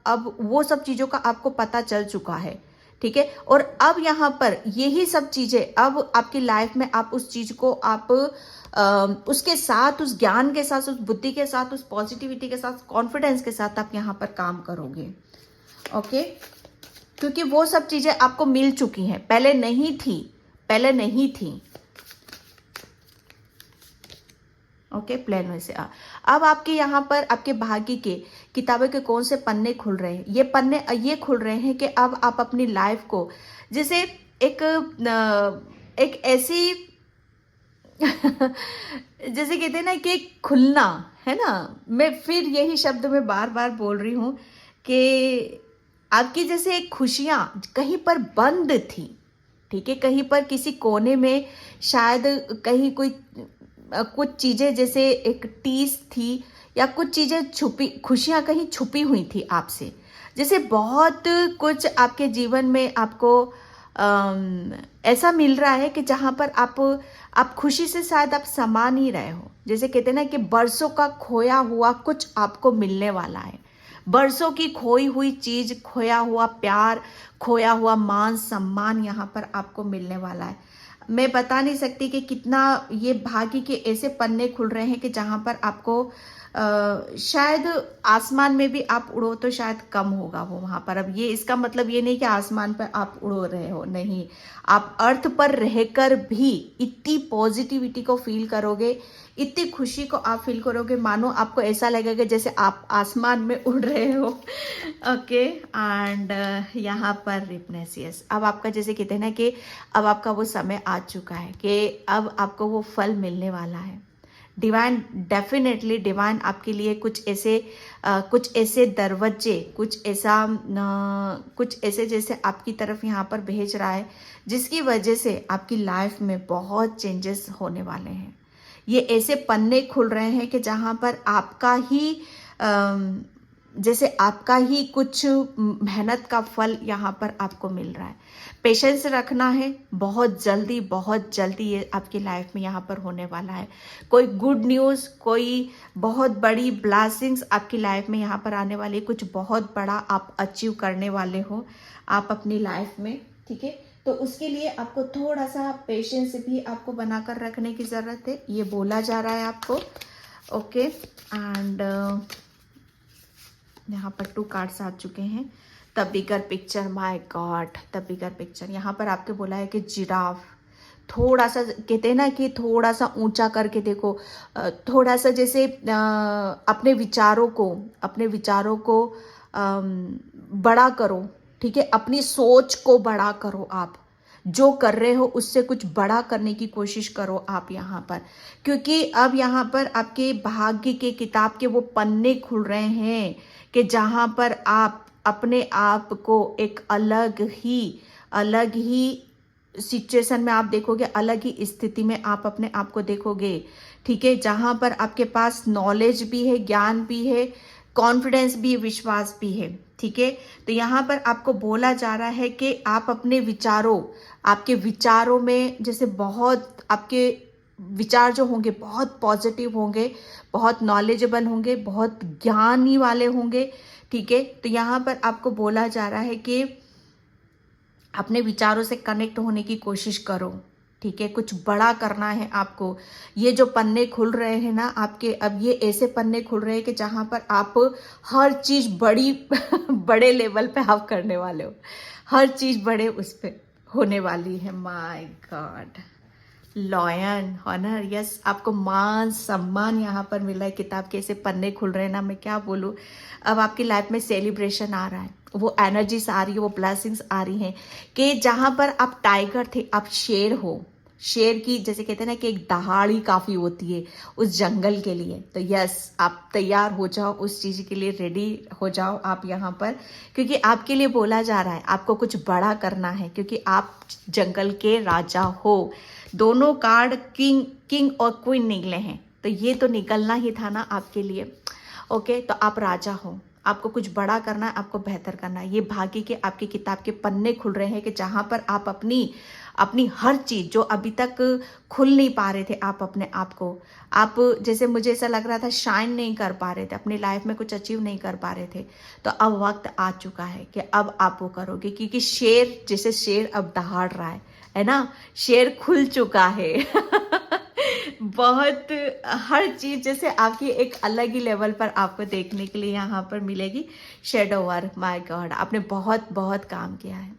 अब वो सब चीज़ों का आपको पता चल चुका है, ठीक है। और अब यहाँ पर यही सब चीज़ें अब आपकी लाइफ में आप उस चीज़ को आप उसके साथ, उस ज्ञान के साथ, उस बुद्धि के साथ, उस पॉजिटिविटी के साथ, कॉन्फिडेंस के साथ आप यहाँ पर काम करोगे, ओके। क्योंकि वो सब चीज़ें आपको मिल चुकी हैं, पहले नहीं थी, पहले नहीं थी, ओके। प्लेन में से अब आपके यहाँ पर आपके भाग्य के किताबों के कौन से पन्ने खुल रहे हैं? ये पन्ने ये खुल रहे हैं कि अब आप अपनी लाइफ को जैसे एक ऐसी जैसे कहते हैं ना कि खुलना है ना, मैं फिर यही शब्द में बार बार बोल रही हूँ कि आपकी जैसे एक खुशियाँ कहीं पर बंद थी, ठीक है, कहीं पर किसी कोने में शायद कहीं कोई कुछ चीज़ें जैसे एक टीस थी या कुछ चीज़ें छुपी, खुशियाँ कहीं छुपी हुई थी आपसे, जैसे बहुत कुछ आपके जीवन में आपको ऐसा मिल रहा है कि जहाँ पर आप खुशी से शायद आप समा नहीं रहे हो। जैसे कहते हैं ना कि बरसों का खोया हुआ कुछ आपको मिलने वाला है, बरसों की खोई हुई चीज़, खोया हुआ प्यार, खोया हुआ मान सम्मान यहाँ पर आपको मिलने वाला है। मैं बता नहीं सकती कि कितना ये भाग्य के ऐसे पन्ने खुल रहे हैं कि जहाँ पर आपको शायद आसमान में भी आप उड़ो तो शायद कम होगा वो वहाँ पर। अब ये इसका मतलब ये नहीं कि आसमान पर आप उड़ रहे हो, नहीं, आप अर्थ पर रहकर भी इतनी पॉजिटिविटी को फील करोगे, इतनी खुशी को आप फील करोगे, मानो आपको ऐसा लगेगा जैसे आप आसमान में उड़ रहे हो, ओके। एंड यहाँ पर रिपनेसियस, अब आपका जैसे कहते हैं ना कि अब आपका वो समय आ चुका है कि अब आपको वो फल मिलने वाला है। डिवाइन, डेफिनेटली डिवाइन आपके लिए कुछ ऐसे दरवाजे, कुछ ऐसे जैसे आपकी तरफ यहाँ पर भेज रहा है, जिसकी वजह से आपकी लाइफ में बहुत चेंजेस होने वाले हैं। ये ऐसे पन्ने खुल रहे हैं कि जहाँ पर आपका ही जैसे आपका ही कुछ मेहनत का फल यहाँ पर आपको मिल रहा है। पेशेंस रखना है, बहुत जल्दी ये आपकी लाइफ में यहाँ पर होने वाला है। कोई गुड न्यूज़, कोई बहुत बड़ी ब्लेसिंग्स आपकी लाइफ में यहाँ पर आने वाली है, कुछ बहुत बड़ा आप अचीव करने वाले हो आप अपनी लाइफ में, ठीक है। तो उसके लिए आपको थोड़ा सा पेशेंस भी आपको बनाकर रखने की ज़रूरत है, ये बोला जा रहा है आपको, ओके। एंड यहाँ पर 2 कार्ड्स आ चुके हैं। The bigger picture, my God, the bigger picture. यहाँ पर आपके बोला है कि जिराफ, थोड़ा सा कहते हैं ना कि थोड़ा सा ऊंचा करके देखो, थोड़ा सा जैसे अपने विचारों को बड़ा करो, ठीक है, अपनी सोच को बड़ा करो, आप जो कर रहे हो उससे कुछ बड़ा करने की कोशिश करो आप यहाँ पर, क्योंकि अब यहाँ पर आपके भाग्य के किताब के वो पन्ने खुल रहे हैं कि जहाँ पर आप अपने आप को एक अलग ही सिचुएशन में आप देखोगे, अलग ही स्थिति में आप अपने आप को देखोगे, ठीक है, जहाँ पर आपके पास नॉलेज भी है, ज्ञान भी है, कॉन्फिडेंस भी, विश्वास भी है, ठीक है। तो यहाँ पर आपको बोला जा रहा है कि आप अपने आपके विचारों में जैसे बहुत आपके विचार जो होंगे बहुत पॉजिटिव होंगे, बहुत नॉलेजेबल होंगे, बहुत ज्ञानी वाले होंगे, ठीक है। तो यहाँ पर आपको बोला जा रहा है कि अपने विचारों से कनेक्ट होने की कोशिश करो, ठीक है, कुछ बड़ा करना है आपको। ये जो पन्ने खुल रहे हैं ना आपके, अब ये ऐसे पन्ने खुल रहे हैं कि जहाँ पर आप हर चीज़ बड़े लेवल पे आप करने वाले हो, हर चीज़ बड़े उस पर होने वाली है। My God, lion, honour, yes, आपको मान सम्मान यहाँ पर मिला है। किताब के ऐसे पन्ने खुल रहे हैं ना, मैं क्या बोलूँ। अब आपकी लाइफ में सेलिब्रेशन आ रहा है, वो एनर्जीज आ रही है, वो ब्लेसिंग्स आ रही हैं कि जहाँ पर आप टाइगर थे आप शेर हो। शेर की जैसे कहते हैं ना कि एक दहाड़ ही काफ़ी होती है उस जंगल के लिए। तो यस, आप तैयार हो जाओ, उस चीज़ के लिए रेडी हो जाओ आप यहाँ पर, क्योंकि आपके लिए बोला जा रहा है आपको कुछ बड़ा करना है, क्योंकि आप जंगल के राजा हो। दोनों कार्ड किंग और क्वीन निकले हैं, तो ये तो निकलना ही था ना आपके लिए, ओके। तो आप राजा हो, आपको कुछ बड़ा करना है, आपको बेहतर करना है। ये भाग्य के आपकी किताब के पन्ने खुल रहे हैं कि जहाँ पर आप अपनी हर चीज़ जो अभी तक खुल नहीं पा रहे थे आप अपने आप को, आप जैसे मुझे ऐसा लग रहा था शाइन नहीं कर पा रहे थे, अपनी लाइफ में कुछ अचीव नहीं कर पा रहे थे, तो अब वक्त आ चुका है कि अब आप वो करोगे, क्योंकि शेर जैसे शेर अब दहाड़ रहा है ना, शेर खुल चुका है। बहुत हर चीज जैसे आपकी एक अलग ही लेवल पर आपको देखने के लिए यहाँ पर मिलेगी। शेडो वर्क, माय गॉड, आपने बहुत बहुत काम किया है,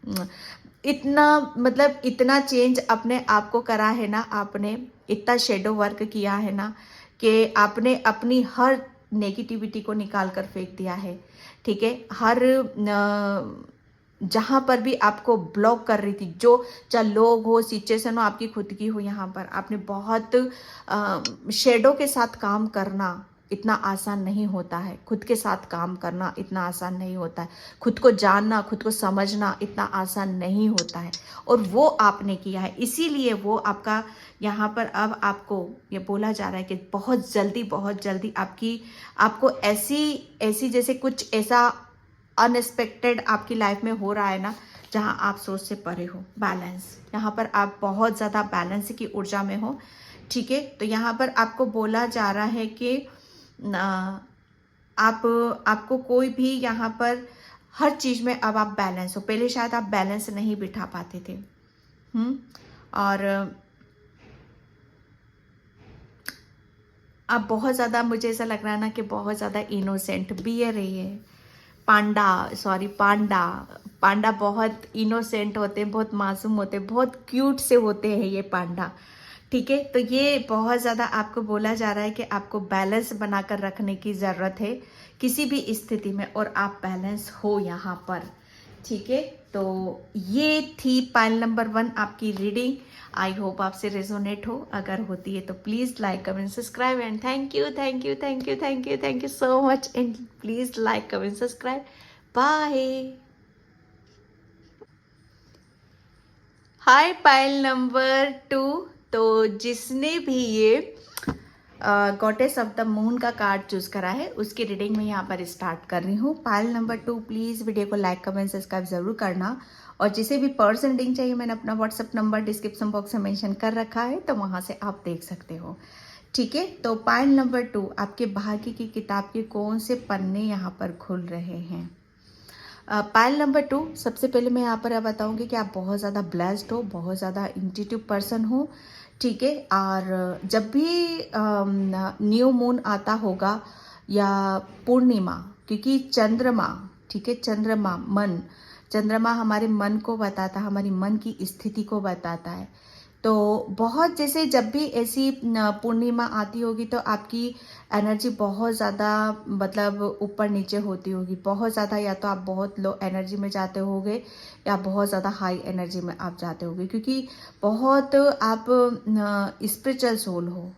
इतना मतलब इतना चेंज अपने आप को करा है ना आपने, इतना शेडो वर्क किया है ना कि आपने अपनी हर नेगेटिविटी को निकाल कर फेंक दिया है। ठीक है, हर जहाँ पर भी आपको ब्लॉक कर रही थी, जो चाहे लोग हो, सिचुएशन हो, आपकी खुद की हो, यहाँ पर आपने बहुत शेडो के साथ काम करना इतना आसान नहीं होता है। खुद के साथ काम करना इतना आसान नहीं होता है। खुद को जानना, खुद को समझना इतना आसान नहीं होता है, और वो आपने किया है। इसीलिए वो आपका यहाँ पर अब आपको ये बोला जा रहा है कि बहुत जल्दी आपको ऐसी जैसे कुछ ऐसा अनएक्सपेक्टेड आपकी लाइफ में हो रहा है ना, जहाँ आप सोच से परे हो। बैलेंस, यहाँ पर आप बहुत ज़्यादा बैलेंस की ऊर्जा में हो। ठीक है, तो यहाँ पर आपको बोला जा रहा है कि आपको कोई भी यहाँ पर हर चीज़ में अब आप बैलेंस हो। पहले शायद आप बैलेंस नहीं बिठा पाते थे। और आप बहुत ज़्यादा, मुझे ऐसा लग रहा है ना कि बहुत ज़्यादा इनोसेंट भी है रही है। पांडा बहुत इनोसेंट होते हैं, बहुत मासूम होते हैं, बहुत क्यूट से होते हैं ये पांडा। ठीक है, तो ये बहुत ज़्यादा आपको बोला जा रहा है कि आपको बैलेंस बनाकर रखने की ज़रूरत है किसी भी स्थिति में, और आप बैलेंस हो यहाँ पर। ठीक है, तो ये थी पाइल नंबर 1 आपकी रीडिंग। आई होप आपसे रेजोनेट हो। अगर होती है तो please like, comment, subscribe, and thank you so much, and please like, comment, subscribe. Bye. Hi pile number 2। तो जिसने भी ये गॉडेस ऑफ द मून का कार्ड चूज करा है, उसकी रीडिंग में यहाँ पर स्टार्ट कर रही हूँ। पाइल नंबर 2, प्लीज़ वीडियो को लाइक, कमेंट, सब्सक्राइब जरूर करना। और जिसे भी पर्सनल रीडिंग चाहिए, मैंने अपना व्हाट्सएप नंबर डिस्क्रिप्शन बॉक्स में मेंशन कर रखा है, तो वहाँ से आप देख सकते हो। ठीक है, तो पाइल नंबर 2, आपके भाग्य की किताब के कौन से पन्ने यहाँ पर खुल रहे हैं। पाइल नंबर 2, सबसे पहले मैं यहाँ पर बताऊँगी कि आप बहुत ज़्यादा ब्लेस्ड हो, बहुत ज़्यादा इंट्यूटिव पर्सन हो। ठीक है, और जब भी न्यू मून आता होगा या पूर्णिमा, क्योंकि चंद्रमा, ठीक है, चंद्रमा हमारे मन को बताता है, हमारी मन की स्थिति को बताता है। तो बहुत जैसे जब भी ऐसी पूर्णिमा आती होगी तो आपकी एनर्जी बहुत ज़्यादा मतलब ऊपर नीचे होती होगी, बहुत ज़्यादा, या तो आप बहुत लो एनर्जी में जाते होगे या बहुत ज़्यादा हाई एनर्जी में आप जाते होगे, क्योंकि बहुत आप स्पिरिचुअल सोल हो।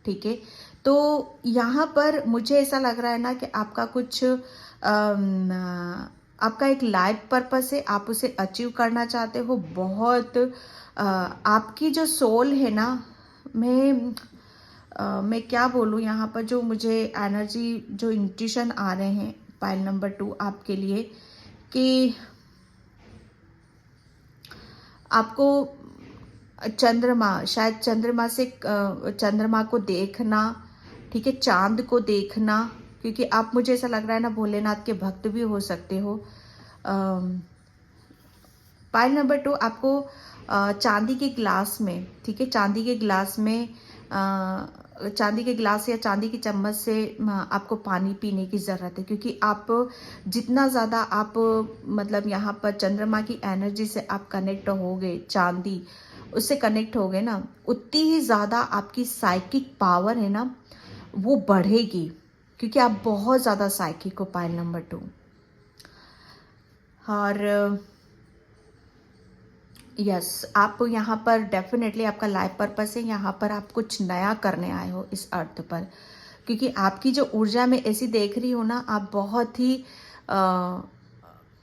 ठीक है, तो यहाँ पर मुझे ऐसा लग रहा है ना कि आपका कुछ आपका एक लाइफ पर्पस है, आप उसे अचीव करना चाहते हो बहुत। आपकी जो सोल है ना, मैं क्या बोलूँ यहाँ पर, जो मुझे एनर्जी, जो इंट्यूशन आ रहे हैं पाइल नंबर 2 आपके लिए, कि आपको चंद्रमा, शायद चंद्रमा को देखना, ठीक है, चांद को देखना, क्योंकि आप, मुझे ऐसा लग रहा है ना, भोलेनाथ के भक्त भी हो सकते हो। पाइल नंबर 2, आपको चांदी के ग्लास में, ठीक है, चांदी के ग्लास या चांदी की चम्मच से आपको पानी पीने की ज़रूरत है, क्योंकि आप जितना ज़्यादा आप मतलब यहाँ पर चंद्रमा की एनर्जी से आप कनेक्ट हो गए, चांदी उससे कनेक्ट हो गए ना, उतनी ही ज़्यादा आपकी साइकिक पावर है ना, वो बढ़ेगी, क्योंकि आप बहुत ज़्यादा साइकिक हो पाइल नंबर 2। और यस, आप यहाँ पर डेफिनेटली आपका लाइफ पर्पस है, यहाँ पर आप कुछ नया करने आए हो इस अर्थ पर, क्योंकि आपकी जो ऊर्जा में ऐसी देख रही हो ना, आप बहुत ही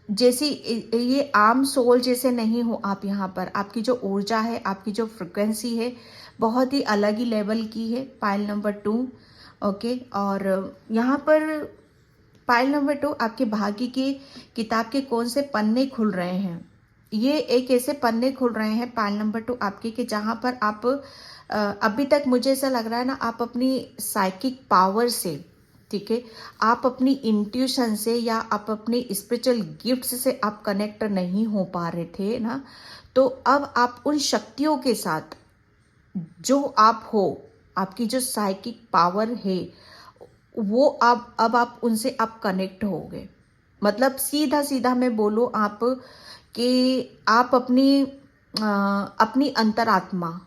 जैसी, ये आम सोल जैसे नहीं हो आप। यहाँ पर आपकी जो ऊर्जा है, आपकी जो फ्रिक्वेंसी है, बहुत ही अलग ही लेवल की है पाइल नंबर 2। ओके, और यहाँ पर पाइल नंबर 2, आपके भाग्य की किताब के कौन से पन्ने खुल रहे हैं, ये एक ऐसे पन्ने खुल रहे हैं पाइल नंबर 2 आपके, कि जहाँ पर आप अभी तक मुझे ऐसा लग रहा है ना, आप अपनी साइकिक पावर से, ठीक है, आप अपनी इंट्यूशन से या आप अपने स्पिरिचुअल गिफ्ट्स से आप कनेक्ट नहीं हो पा रहे थे ना, तो अब आप उन शक्तियों के साथ जो आप हो, आपकी जो साइकिक पावर है, वो अब आप उनसे आप कनेक्ट हो गए। मतलब सीधा सीधा मैं बोलूँ आप, कि आप अपनी अंतरात्मा,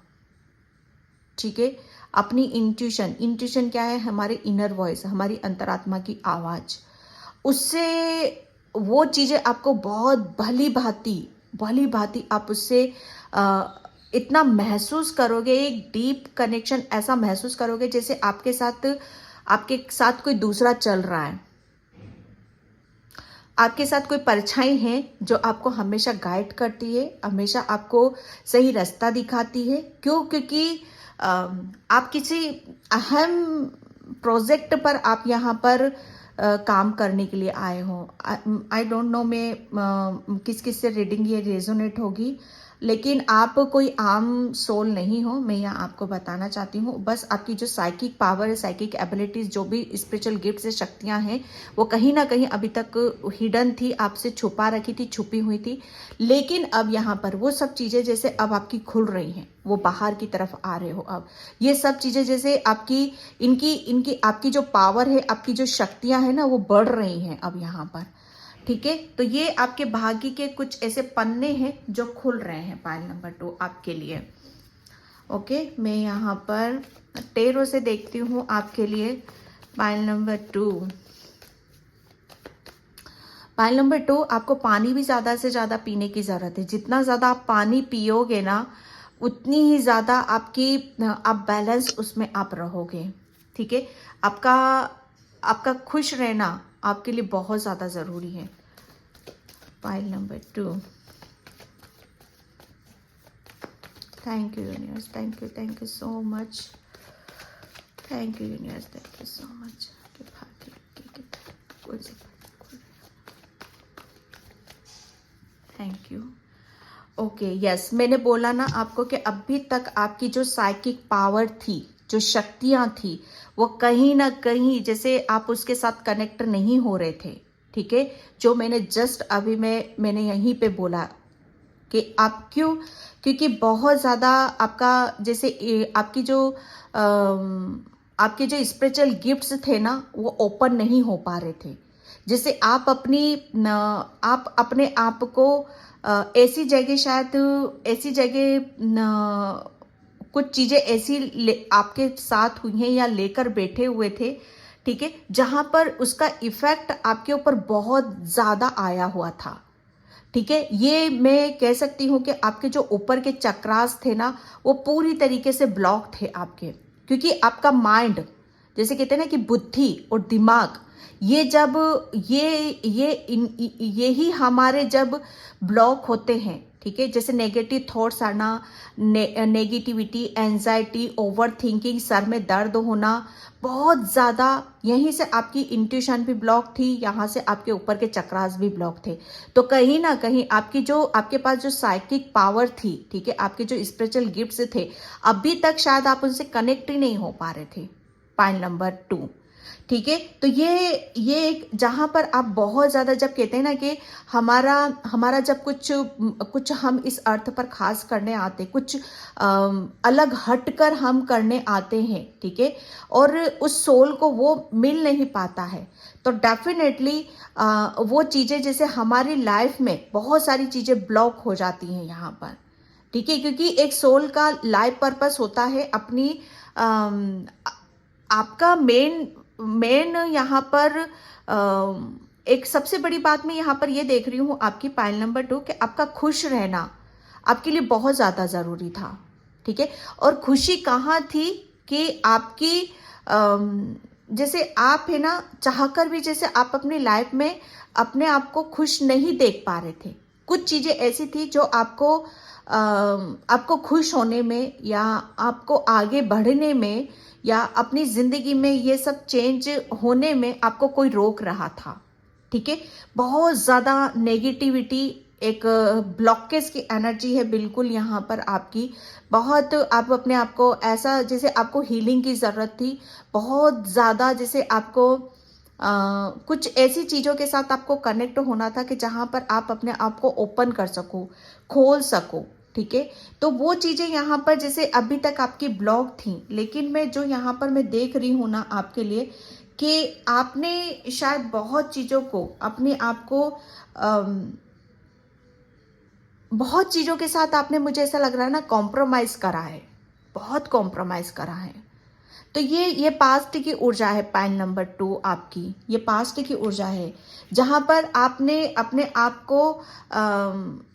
ठीक है, अपनी इंट्यूशन क्या है, हमारे इनर वॉइस, हमारी अंतरात्मा की आवाज, उससे वो चीजें आपको बहुत भली भांति आप उससे इतना महसूस करोगे, एक डीप कनेक्शन ऐसा महसूस करोगे जैसे आपके साथ कोई दूसरा चल रहा है, आपके साथ कोई परछाई है जो आपको हमेशा गाइड करती है, हमेशा आपको सही रास्ता दिखाती है। क्यों? क्योंकि आप किसी अहम प्रोजेक्ट पर आप यहाँ पर काम करने के लिए आए हो। आई डोंट नो मैं किस किस से रीडिंग ये रेजोनेट होगी, लेकिन आप कोई आम सोल नहीं हो, मैं यहाँ आपको बताना चाहती हूँ। बस आपकी जो साइकिक पावर है, साइकिक एबिलिटीज, जो भी स्पिरिचुअल गिफ्ट्स से शक्तियाँ हैं, वो कहीं ना कहीं अभी तक हिडन थी, आपसे छुपा रखी थी, छुपी हुई थी। लेकिन अब यहाँ पर वो सब चीज़ें जैसे अब आपकी खुल रही हैं, वो बाहर की तरफ आ रहे हो। अब ये सब चीज़ें जैसे आपकी इनकी आपकी जो पावर है, आपकी जो शक्तियाँ हैं ना, वो बढ़ रही हैं अब यहाँ पर, ठीक है। तो ये आपके भाग्य के कुछ ऐसे पन्ने हैं जो खुल रहे हैं पाइल नंबर 2 आपके लिए। ओके, मैं यहाँ पर टेरो से देखती हूँ आपके लिए पाइल नंबर 2। पाइल नंबर 2, आपको पानी भी ज़्यादा से ज़्यादा पीने की ज़रूरत है। जितना ज़्यादा आप पानी पियोगे ना, उतनी ही ज़्यादा आप बैलेंस उसमें आप रहोगे, ठीक है। आपका खुश रहना आपके लिए बहुत ज़्यादा ज़रूरी है। Pile number 2, thank you universe, thank you so much, thank you universe, thank you so much. Thank you. Okay, yes, मैंने बोला ना आपको कि अभी तक आपकी जो साइकिक पावर थी, जो शक्तियां थी, वो कहीं ना कहीं जैसे आप उसके साथ कनेक्ट नहीं हो रहे थे, ठीक है। जो मैंने जस्ट अभी मैंने यहीं पे बोला कि आप क्यों, क्योंकि बहुत ज़्यादा आपका जैसे आपके जो स्पिरिचुअल गिफ्ट्स थे ना, वो ओपन नहीं हो पा रहे थे। जैसे आप अपने आप को ऐसी जगह, शायद ऐसी जगह कुछ चीज़ें ऐसी आपके साथ हुई हैं या लेकर बैठे हुए थे, ठीक है, जहां पर उसका इफेक्ट आपके ऊपर बहुत ज़्यादा आया हुआ था, ठीक है। ये मैं कह सकती हूँ कि आपके जो ऊपर के चक्रास थे ना, वो पूरी तरीके से ब्लॉक थे आपके, क्योंकि आपका माइंड, जैसे कहते हैं ना कि बुद्धि और दिमाग, ये जब ये ही हमारे जब ब्लॉक होते हैं, ठीक है, जैसे नेगेटिव थॉट्स आना, negativity, anxiety, over thinking, sir में दर्द होना, बहुत ज़्यादा, यहीं से आपकी इंट्यूशन भी ब्लॉक थी, यहाँ से आपके ऊपर के चक्रास भी ब्लॉक थे। तो कहीं ना कहीं आपके पास जो साइकिक पावर थी, ठीक है, आपके जो स्पिरिचुअल गिफ्ट्स थे, अभी तक शायद आप उनसे कनेक्ट ही नहीं हो पा रहे थे। पाइल नंबर 2, ठीक है। तो ये जहां पर आप बहुत ज्यादा, जब कहते हैं ना कि हमारा जब कुछ हम इस अर्थ पर खास करने आते, कुछ अलग हटकर हम करने आते हैं, ठीक है, और उस सोल को वो मिल नहीं पाता है, तो डेफिनेटली वो चीजें जैसे हमारी लाइफ में बहुत सारी चीजें ब्लॉक हो जाती हैं यहाँ पर, ठीक है। क्योंकि एक सोल का लाइफ पर्पस होता है अपनी आपका मेन यहाँ पर एक सबसे बड़ी बात मैं यहाँ पर ये देख रही हूँ आपकी पाइल नंबर 2, कि आपका खुश रहना आपके लिए बहुत ज़्यादा ज़रूरी था, ठीक है। और खुशी कहाँ थी कि आपकी जैसे आप है ना, चाहकर भी जैसे आप अपनी लाइफ में अपने आप को खुश नहीं देख पा रहे थे। कुछ चीज़ें ऐसी थी जो आपको खुश होने में या आपको आगे बढ़ने में या अपनी जिंदगी में ये सब चेंज होने में आपको कोई रोक रहा था, ठीक है। बहुत ज़्यादा नेगेटिविटी एक ब्लॉकेज की एनर्जी है बिल्कुल यहाँ पर आपकी। बहुत आप अपने आप को ऐसा जैसे आपको हीलिंग की ज़रूरत थी, बहुत ज़्यादा, जैसे आपको कुछ ऐसी चीज़ों के साथ आपको कनेक्ट होना था कि जहाँ पर आप अपने आप को ओपन कर सको, खोल सको, ठीक है। तो वो चीज़ें यहाँ पर जैसे अभी तक आपकी ब्लॉक थी, लेकिन मैं जो यहाँ पर मैं देख रही हूँ ना आपके लिए, कि आपने शायद बहुत चीज़ों को अपने आप को बहुत चीज़ों के साथ आपने, मुझे ऐसा लग रहा है ना, कॉम्प्रोमाइज़ करा है, बहुत कॉम्प्रोमाइज़ करा है। तो ये पास्ट की ऊर्जा है, पाइल नंबर 2 आपकी, ये पास्ट की ऊर्जा है जहाँ पर आपने अपने आप को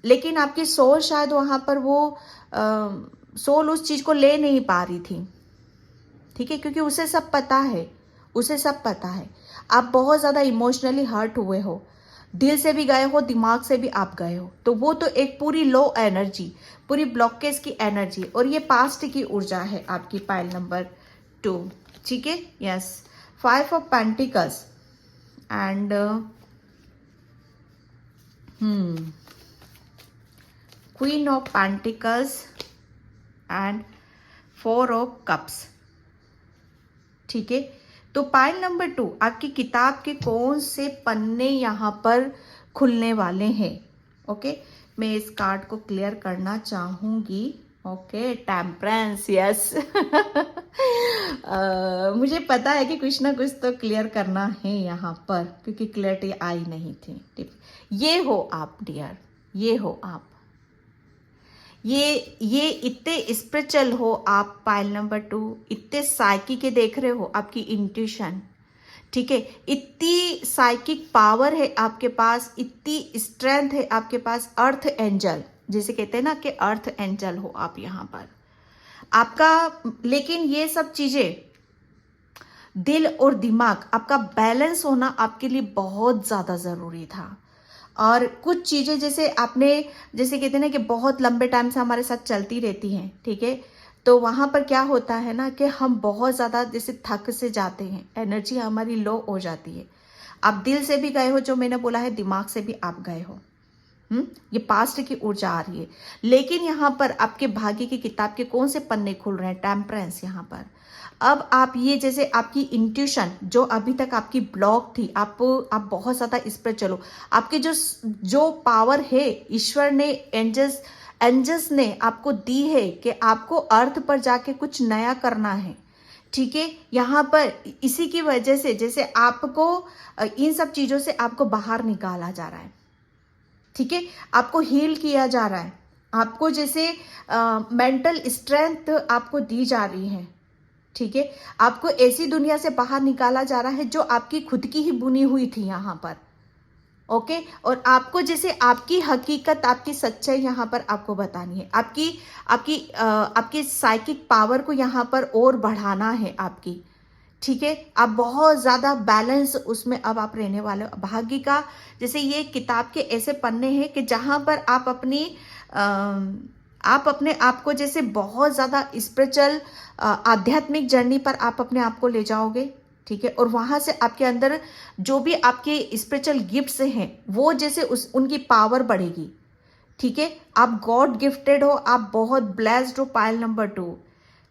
लेकिन आपकी सोल शायद वहाँ पर वो सोल उस चीज़ को ले नहीं पा रही थी, ठीक है, क्योंकि उसे सब पता है, उसे सब पता है। आप बहुत ज़्यादा इमोशनली हर्ट हुए हो, दिल से भी गए हो, दिमाग से भी आप गए हो। तो वो तो एक पूरी लो एनर्जी, पूरी ब्लॉकेज की एनर्जी, और ये पास्ट की ऊर्जा है आपकी, पाइल नंबर 2, ठीक है। Yes, 5 of pentacles and queen of pentacles and 4 of cups, ठीक है। तो पाइल नंबर 2, आपकी किताब के कौन से पन्ने यहाँ पर खुलने वाले हैं? ओके, मैं इस कार्ड को क्लियर करना चाहूँगी। Okay, temperance, yes. मुझे पता है कि कुछ ना कुछ तो क्लियर करना है यहाँ पर, क्योंकि क्लियरिटी आई नहीं थी, ठीक। ये हो आप डियर, ये हो आप, ये इतने स्पिरिचुअल हो आप, पाइल नंबर 2, इतने साइकी के देख रहे हो, आपकी इंट्यूशन, ठीक है, इतनी साइकिक पावर है आपके पास, इतनी स्ट्रेंथ है आपके पास। अर्थ एंजल जिसे कहते हैं ना, कि अर्थ एंजल हो आप यहाँ पर आपका। लेकिन ये सब चीजें, दिल और दिमाग, आपका बैलेंस होना आपके लिए बहुत ज्यादा जरूरी था। और कुछ चीजें जैसे आपने, जैसे कहते हैं ना कि बहुत लंबे टाइम से हमारे साथ चलती रहती हैं, ठीक है, तो वहां पर क्या होता है ना कि हम बहुत ज्यादा जैसे थक से जाते हैं, एनर्जी हमारी लो हो जाती है। आप दिल से भी गए हो, जो मैंने बोला है, दिमाग से भी आप गए हो। ये पास्ट की ऊर्जा आ रही है। लेकिन यहाँ पर आपके भाग्य की किताब के कौन से पन्ने खुल रहे हैं? टेम्परेंस यहाँ पर। अब आप ये जैसे आपकी इंट्यूशन जो अभी तक आपकी ब्लॉक थी, आप बहुत ज्यादा इस पर चलो। आपके जो पावर है ईश्वर ने, एंजल्स ने आपको दी है कि आपको अर्थ पर जाके कुछ नया करना है, ठीक है। यहाँ पर इसी की वजह से जैसे आपको इन सब चीजों से आपको बाहर निकाला जा रहा है, ठीक है, आपको हील किया जा रहा है, आपको जैसे मेंटल स्ट्रेंथ आपको दी जा रही है, ठीक है। आपको ऐसी दुनिया से बाहर निकाला जा रहा है जो आपकी खुद की ही बुनी हुई थी यहाँ पर, ओके। और आपको जैसे आपकी हकीकत, आपकी सच्चाई यहाँ पर आपको बतानी है, आपकी साइकिक पावर को यहाँ पर और बढ़ाना है आपकी, ठीक है। आप बहुत ज्यादा बैलेंस उसमें अब आप रहने वाले हो। भाग्य का जैसे ये किताब के ऐसे पन्ने हैं कि जहां पर आप अपने आप को जैसे बहुत ज्यादा स्पिरिचुअल आध्यात्मिक जर्नी पर आप अपने आप को ले जाओगे, ठीक है। और वहां से आपके अंदर जो भी आपके स्पिरिचुअल गिफ्ट्स हैं वो जैसे उनकी पावर बढ़ेगी, ठीक है। आप गॉड गिफ्टेड हो, आप बहुत ब्लेस्ड हो, पाइल नंबर 2,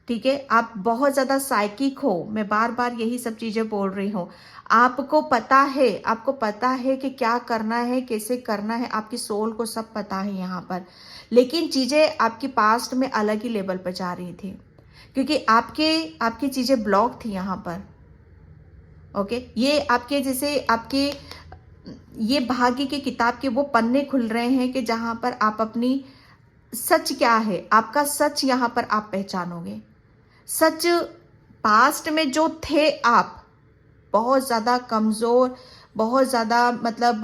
ठीक है। आप बहुत ज्यादा साइकिक हो, मैं बार बार यही सब चीजें बोल रही हूँ। आपको पता है कि क्या करना है, कैसे करना है, आपकी सोल को सब पता है यहाँ पर। लेकिन चीजें आपकी पास्ट में अलग ही लेवल पर जा रही थी, क्योंकि आपकी चीजें ब्लॉक थी यहाँ पर, ओके। ये आपके जैसे आपके ये भाग्य की किताब के वो पन्ने खुल रहे हैं कि जहां पर आप अपनी सच क्या है, आपका सच यहाँ पर आप पहचानोगे। सच पास्ट में जो थे आप, बहुत ज़्यादा कमज़ोर, बहुत ज़्यादा मतलब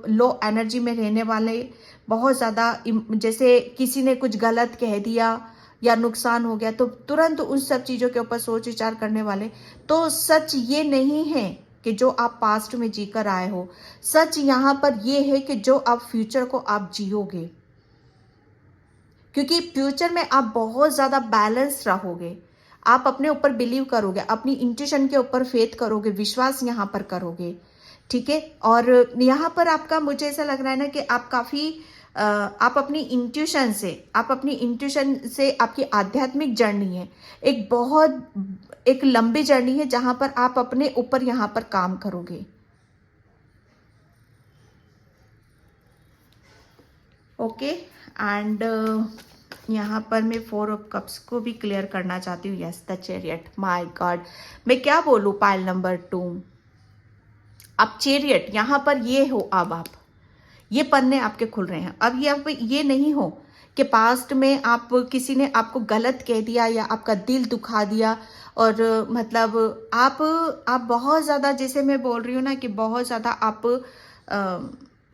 लो एनर्जी में रहने वाले, बहुत ज़्यादा जैसे किसी ने कुछ गलत कह दिया या नुकसान हो गया तो तुरंत उन सब चीज़ों के ऊपर सोच विचार करने वाले। तो सच ये नहीं है कि जो आप पास्ट में जीकर आए हो, सच यहाँ पर ये है कि जो आप फ्यूचर को आप जियोगे, क्योंकि फ्यूचर में आप बहुत ज़्यादा बैलेंस रहोगे। आप अपने ऊपर बिलीव करोगे, अपनी इंट्यूशन के ऊपर फेथ करोगे, विश्वास यहाँ पर करोगे, ठीक है। और यहाँ पर आपका मुझे ऐसा लग रहा है ना कि आप काफ़ी आप अपनी इंट्यूशन से आपकी आध्यात्मिक जर्नी है, एक लंबी जर्नी है जहां पर आप अपने ऊपर यहां पर काम करोगे। ओके, एंड यहाँ पर मैं 4 ऑफ कप्स को भी क्लियर करना चाहती हूँ। Yes, the chariot, my God, मैं क्या बोलूँ। पाइल नंबर 2, अब चैरियट यहाँ पर ये हो, अब आप ये पन्ने आपके खुल रहे हैं। अब ये नहीं हो कि पास्ट में किसी ने आपको गलत कह दिया या आपका दिल दुखा दिया, और मतलब आप बहुत ज़्यादा, जैसे मैं बोल रही हूँ ना कि बहुत ज़्यादा आप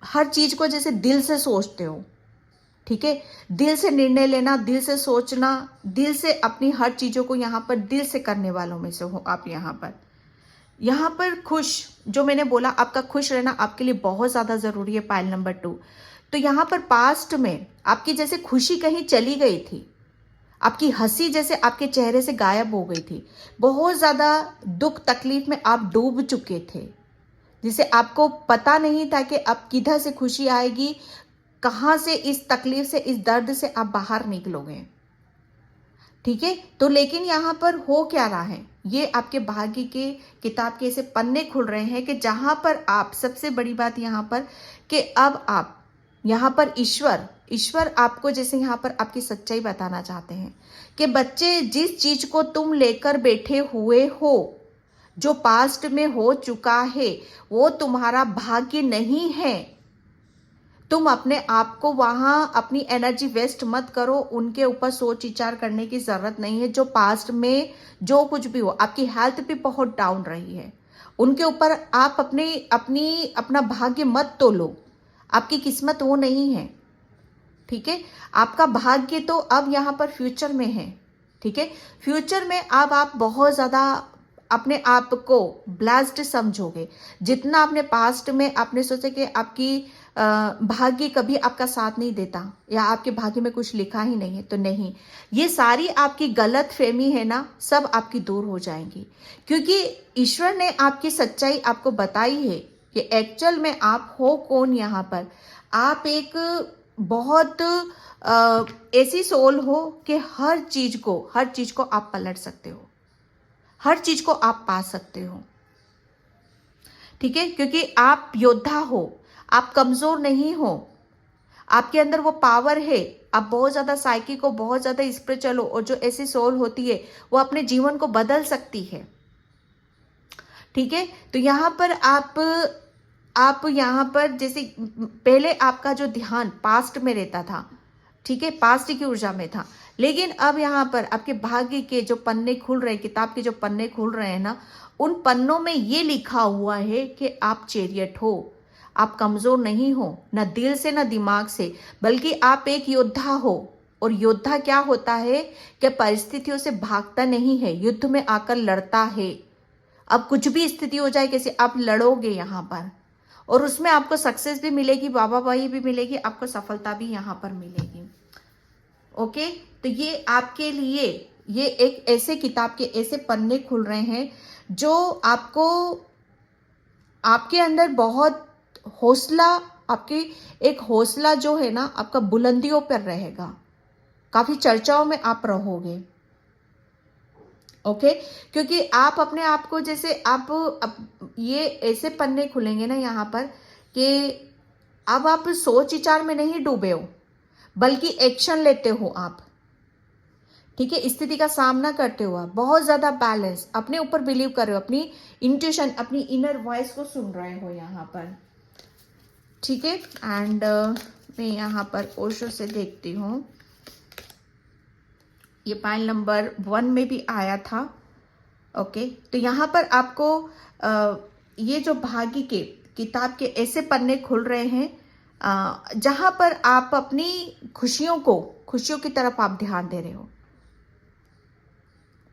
हर चीज़ को जैसे दिल से सोचते हो, ठीक है। दिल से निर्णय लेना, दिल से सोचना, दिल से अपनी हर चीज़ों को यहाँ पर दिल से करने वालों में से हो आप। यहाँ पर खुश, जो मैंने बोला, आपका खुश रहना आपके लिए बहुत ज़्यादा ज़रूरी है। पाइल नंबर 2, तो यहाँ पर पास्ट में आपकी जैसे खुशी कहीं चली गई थी, आपकी हंसी जैसे आपके चेहरे से गायब हो गई थी, बहुत ज़्यादा दुख तकलीफ में आप डूब चुके थे, जिसे आपको पता नहीं था कि अब किधर से खुशी आएगी, कहाँ से इस तकलीफ से, इस दर्द से आप बाहर निकलोगे, ठीक है। तो लेकिन यहाँ पर हो क्या रहा है, ये आपके भाग्य के किताब के ऐसे पन्ने खुल रहे हैं कि जहाँ पर आप, सबसे बड़ी बात यहाँ पर कि अब आप यहाँ पर ईश्वर आपको जैसे यहाँ पर आपकी सच्चाई बताना चाहते हैं कि बच्चे, जिस चीज को तुम लेकर बैठे हुए हो, जो पास्ट में हो चुका है, वो तुम्हारा भाग्य नहीं है। तुम अपने आप को वहां अपनी एनर्जी वेस्ट मत करो, उनके ऊपर सोच विचार करने की जरूरत नहीं है। जो पास्ट में जो कुछ भी हो, आपकी हेल्थ भी बहुत डाउन रही है, उनके ऊपर आप अपना भाग्य मत तोलो, आपकी किस्मत वो नहीं है, ठीक है। आपका भाग्य तो अब यहाँ पर फ्यूचर में है, ठीक है। फ्यूचर में अब आप बहुत ज्यादा अपने आप को ब्लेस्ड समझोगे। जितना आपने पास्ट में आपने सोचा कि आपकी भाग्य कभी आपका साथ नहीं देता या आपके भाग्य में कुछ लिखा ही नहीं है, तो नहीं, ये सारी आपकी गलत फहमी है ना, सब आपकी दूर हो जाएंगी, क्योंकि ईश्वर ने आपकी सच्चाई आपको बताई है कि एक्चुअल में आप हो कौन। यहाँ पर आप एक बहुत ऐसी सोल हो कि हर चीज को आप पलट सकते हो, हर चीज को आप पा सकते हो, ठीक है। क्योंकि आप योद्धा हो, आप कमजोर नहीं हो, आपके अंदर वो पावर है। आप बहुत ज्यादा साइकिक हो, बहुत ज्यादा स्पिरिचुअल हो, और जो ऐसी सोल होती है वो अपने जीवन को बदल सकती है, ठीक है। तो यहाँ पर आप यहाँ पर जैसे पहले आपका जो ध्यान पास्ट में रहता था, ठीक है, पास्ट की ऊर्जा में था, लेकिन अब यहाँ पर आपके भाग्य के जो पन्ने खुल रहे हैं, किताब के जो पन्ने खुल रहे हैं ना, उन पन्नों में ये लिखा हुआ है कि आप चैरियट हो, आप कमजोर नहीं हो, ना दिल से ना दिमाग से, बल्कि आप एक योद्धा हो। और योद्धा क्या होता है कि परिस्थितियों से भागता नहीं है, युद्ध में आकर लड़ता है। अब कुछ भी स्थिति हो जाए, कैसे आप लड़ोगे यहाँ पर, और उसमें आपको सक्सेस भी मिलेगी, वाहवाही भी मिलेगी, आपको सफलता भी यहाँ पर मिलेगी। ओके, तो ये आपके लिए ये एक ऐसे किताब के ऐसे पन्ने खुल रहे हैं जो आपको, आपके अंदर बहुत हौसला, आपकी एक हौसला जो है ना आपका बुलंदियों पर रहेगा, काफी चर्चाओं में आप रहोगे, ओके। क्योंकि आप अपने आप को जैसे आप ये ऐसे पन्ने खुलेंगे ना यहाँ पर कि अब आप सोच विचार में नहीं डूबे हो, बल्कि एक्शन लेते हो आप, ठीक है। स्थिति का सामना करते हो आप, बहुत ज्यादा बैलेंस, अपने ऊपर बिलीव कर रहे हो, अपनी इंट्यूशन, अपनी इनर वॉइस को सुन रहे हो यहाँ पर, ठीक है। एंड मैं यहाँ पर ओशो से देखती हूँ, ये पाइल नंबर 1 में भी आया था, ओके। तो यहाँ पर आपको ये जो भाग्य के किताब के ऐसे पन्ने खुल रहे हैं जहां पर आप अपनी खुशियों की तरफ आप ध्यान दे रहे हो,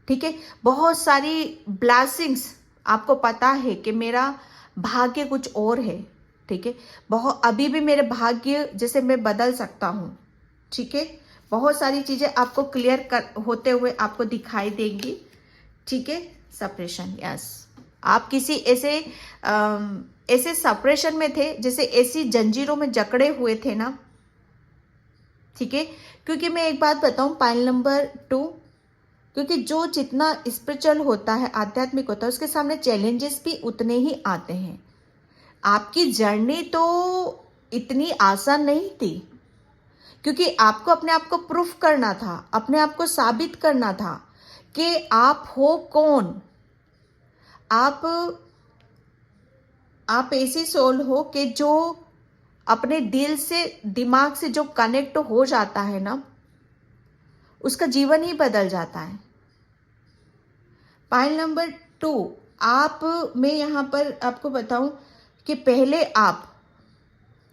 ठीक है। बहुत सारी ब्लेसिंग्स, आपको पता है कि मेरा भाग्य कुछ और है, ठीक है। अभी भी मेरे भाग्य जैसे मैं बदल सकता हूं, ठीक है। बहुत सारी चीजें आपको क्लियर होते हुए आपको दिखाई देंगी, ठीक है। सेपरेशन, यस, आप किसी ऐसे सेपरेशन में थे, जैसे ऐसी जंजीरों में जकड़े हुए थे ना, ठीक है, क्योंकि मैं एक बात बताऊं, पाइल नंबर 2, क्योंकि जो जितना स्पिरिचुअल होता है, आध्यात्मिक होता है, उसके सामने चैलेंजेस भी उतने ही आते हैं। आपकी जर्नी तो इतनी आसान नहीं थी, क्योंकि आपको अपने आप को प्रूफ करना था, अपने आप को साबित करना था कि आप हो कौन। आप ऐसी सोल हो कि जो अपने दिल से, दिमाग से जो कनेक्ट हो जाता है ना, उसका जीवन ही बदल जाता है। पाइल नंबर 2, आप, मैं यहाँ पर आपको बताऊं कि पहले आप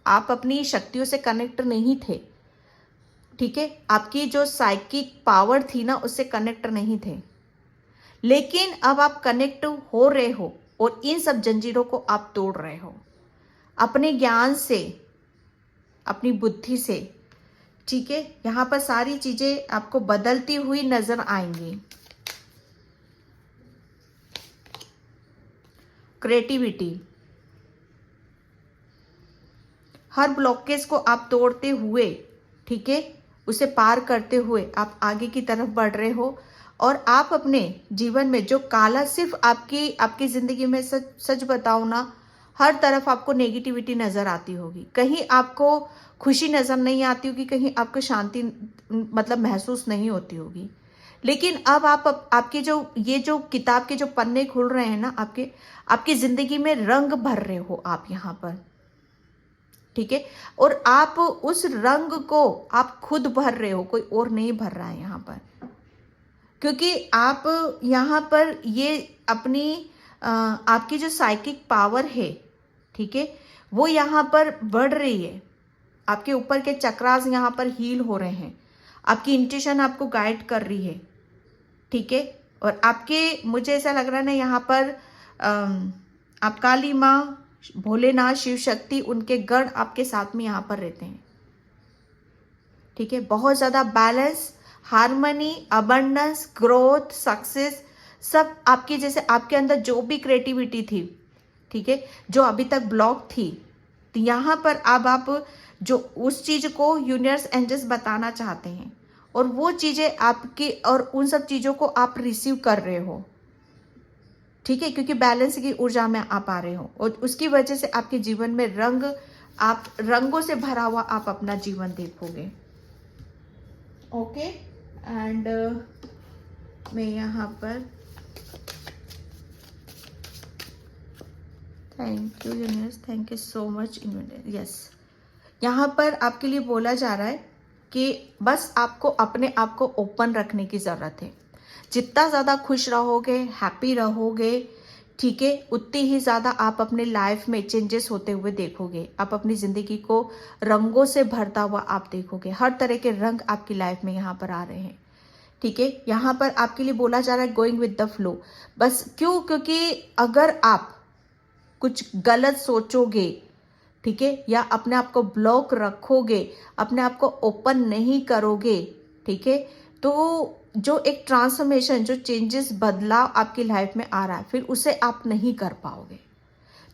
अपनी शक्तियों से कनेक्ट नहीं थे, ठीक है, आपकी जो साइकिक पावर थी ना, उससे कनेक्ट नहीं थे, लेकिन अब आप कनेक्ट हो रहे हो और इन सब जंजीरों को आप तोड़ रहे हो अपने ज्ञान से, अपनी बुद्धि से, ठीक है। यहां पर सारी चीजें आपको बदलती हुई नजर आएंगी। क्रिएटिविटी, हर ब्लॉकेज को आप तोड़ते हुए, ठीक है, उसे पार करते हुए आप आगे की तरफ बढ़ रहे हो। और आप अपने जीवन में जो काला, सिर्फ आपकी जिंदगी में, सच बताओ ना, हर तरफ आपको नेगेटिविटी नजर आती होगी, कहीं आपको खुशी नजर नहीं आती होगी, कहीं आपको शांति मतलब महसूस नहीं होती होगी। लेकिन अब आपके जो किताब के जो पन्ने खुल रहे हैं ना, आपकी जिंदगी में रंग भर रहे हो आप यहाँ पर, ठीक है। और आप उस रंग को आप खुद भर रहे हो, कोई और नहीं भर रहा है यहाँ पर, क्योंकि आप यहाँ पर ये अपनी आपकी जो साइकिक पावर है, ठीक है, वो यहाँ पर बढ़ रही है। आपके ऊपर के चक्रास यहाँ पर हील हो रहे हैं, आपकी इंट्यूशन आपको गाइड कर रही है, ठीक है। और मुझे ऐसा लग रहा है ना, यहाँ पर आप काली माँ, भोलेनाथ, शिव शक्ति, उनके गण आपके साथ में यहाँ पर रहते हैं, ठीक है। बहुत ज्यादा balance, harmony, abundance, growth, success, सब आपकी, जैसे आपके अंदर जो भी क्रिएटिविटी थी, ठीक है, जो अभी तक ब्लॉक थी, तो यहाँ पर अब आप जो उस चीज को यूनिवर्स एंजल्स बताना चाहते हैं, और वो चीजें आपकी, और उन सब चीजों को आप रिसीव कर रहे हो, ठीक है, क्योंकि बैलेंस की ऊर्जा में आप आ रहे हो, और उसकी वजह से आपके जीवन में आप रंगों से भरा हुआ आप अपना जीवन देखोगे। ओके, एंड मैं यहाँ पर, thank you universe, thank you so much universe. Yes, यहाँ पर आपके लिए बोला जा रहा है कि बस आपको अपने आप को ओपन रखने की ज़रूरत है। जितना ज़्यादा खुश रहोगे, हैप्पी रहोगे, ठीक है, उतनी ही ज़्यादा आप अपने लाइफ में चेंजेस होते हुए देखोगे। आप अपनी ज़िंदगी को रंगों से भरता हुआ आप देखोगे। हर तरह के रंग आपकी लाइफ में यहाँ पर आ रहे हैं, ठीक है। यहाँ पर आपके लिए बोला जा रहा है गोइंग विद द फ्लो। बस क्यों? क्योंकि अगर आप कुछ गलत सोचोगे, ठीक है, या अपने आप को ब्लॉक रखोगे, अपने आप को ओपन नहीं करोगे, ठीक है, तो जो एक ट्रांसफॉर्मेशन, जो चेंजेस, बदलाव आपकी लाइफ में आ रहा है, फिर उसे आप नहीं कर पाओगे।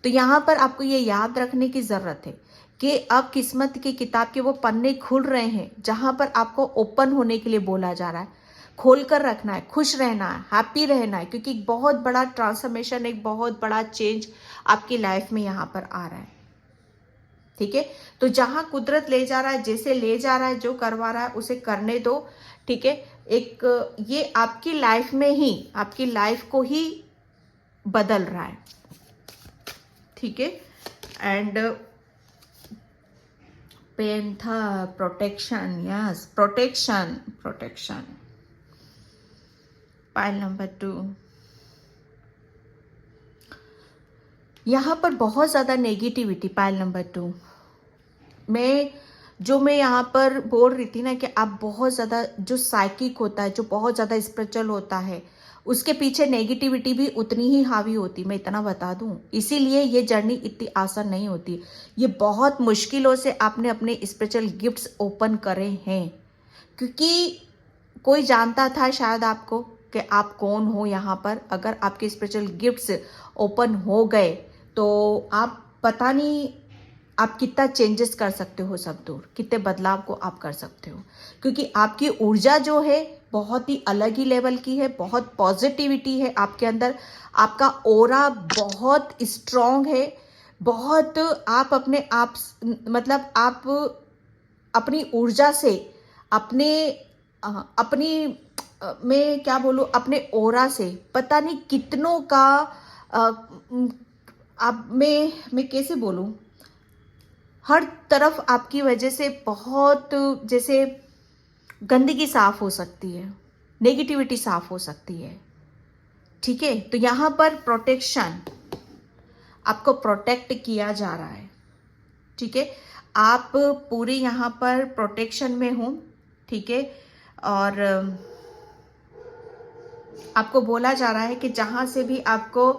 तो यहाँ पर आपको ये याद रखने की जरूरत है कि अब किस्मत की किताब के वो पन्ने खुल रहे हैं जहां पर आपको ओपन होने के लिए बोला जा रहा है। खोलकर रखना है, खुश रहना है, हैप्पी रहना है, क्योंकि एक बहुत बड़ा ट्रांसफॉर्मेशन, एक बहुत बड़ा चेंज आपकी लाइफ में यहाँ पर आ रहा है, ठीक है। तो जहां कुदरत ले जा रहा है, जैसे ले जा रहा है, जो करवा रहा है, उसे करने दो, ठीक है। एक ये आपकी लाइफ में ही, आपकी लाइफ को ही बदल रहा है, ठीक है। एंड पेंथा, protection, yes, protection. Pile number 2, यहां पर बहुत ज्यादा नेगेटिविटी। पाइल नंबर 2, मैं यहाँ पर बोल रही थी ना कि आप बहुत ज़्यादा, जो साइकिक होता है, जो बहुत ज़्यादा स्पिरिचुअल होता है, उसके पीछे नेगेटिविटी भी उतनी ही हावी होती, मैं इतना बता दूं। इसीलिए ये जर्नी इतनी आसान नहीं होती। ये बहुत मुश्किलों से आपने अपने स्पिरिचुअल गिफ्ट्स ओपन करे हैं, क्योंकि कोई जानता था शायद आपको कि आप कौन हो यहाँ पर। अगर आपके स्पिरिचुअल गिफ्ट्स ओपन हो गए तो आप पता नहीं आप कितना चेंजेस कर सकते हो सब दूर, कितने बदलाव को आप कर सकते हो, क्योंकि आपकी ऊर्जा जो है बहुत ही अलग ही लेवल की है, बहुत पॉजिटिविटी है आपके अंदर, आपका ऑरा बहुत स्ट्रांग है, बहुत आप अपने आप मतलब आप अपनी ऊर्जा से अपने अपनी मैं क्या बोलूँ, अपने ऑरा से पता नहीं कितनों का अब मैं कैसे बोलूँ, हर तरफ आपकी वजह से बहुत जैसे गंदगी साफ हो सकती है, नेगेटिविटी साफ हो सकती है। ठीक है, तो यहाँ पर प्रोटेक्शन, आपको प्रोटेक्ट किया जा रहा है। ठीक है, आप पूरे यहाँ पर प्रोटेक्शन में हो। ठीक है, और आपको बोला जा रहा है कि जहाँ से भी आपको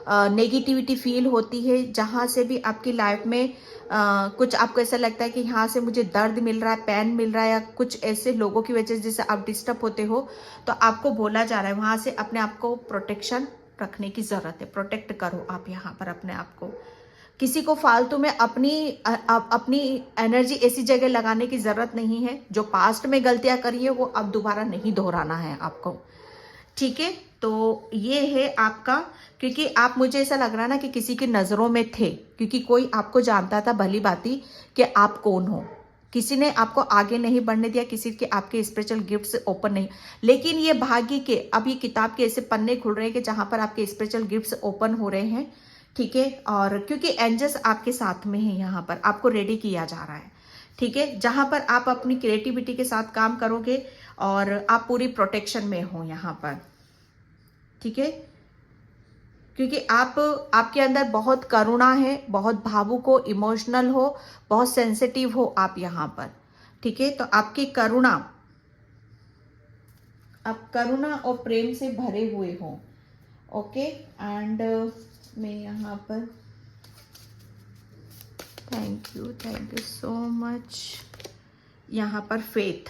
नेगेटिविटी फील होती है, जहाँ से भी आपकी लाइफ में कुछ आपको ऐसा लगता है कि यहाँ से मुझे दर्द मिल रहा है, पेन मिल रहा है, या कुछ ऐसे लोगों की वजह से जिससे आप डिस्टर्ब होते हो, तो आपको बोला जा रहा है वहाँ से अपने आप को प्रोटेक्शन रखने की ज़रूरत है। प्रोटेक्ट करो आप यहाँ पर अपने आप को। किसी को फालतू में अपनी एनर्जी ऐसी जगह लगाने की ज़रूरत नहीं है। जो पास्ट में गलतियाँ करी है वो अब दोबारा नहीं दोहराना है आपको। ठीक है, तो ये है आपका, क्योंकि आप, मुझे ऐसा लग रहा ना कि किसी की नज़रों में थे, क्योंकि कोई आपको जानता था भली बाती कि आप कौन हो। किसी ने आपको आगे नहीं बढ़ने दिया, किसी के आपके स्पिरिचुअल गिफ्ट्स ओपन नहीं, लेकिन ये भाग्य के अब ये किताब के ऐसे पन्ने खुल रहे हैं कि जहाँ पर आपके स्पिरिचुअल गिफ्ट्स ओपन हो रहे हैं। ठीक है, और क्योंकि एंजल्स आपके साथ में है, यहाँ पर आपको रेडी किया जा रहा है। ठीक है, जहाँ पर आप अपनी क्रिएटिविटी के साथ काम करोगे और आप पूरी प्रोटेक्शन में हो यहाँ पर। ठीक है, क्योंकि आपके अंदर बहुत करुणा है, बहुत भावुक हो, इमोशनल हो, बहुत सेंसिटिव हो आप यहाँ पर। ठीक है, तो आपकी करुणा, आप करुणा और प्रेम से भरे हुए हो। ओके, एंड मैं यहाँ पर थैंक यू सो मच। यहाँ पर फेथ,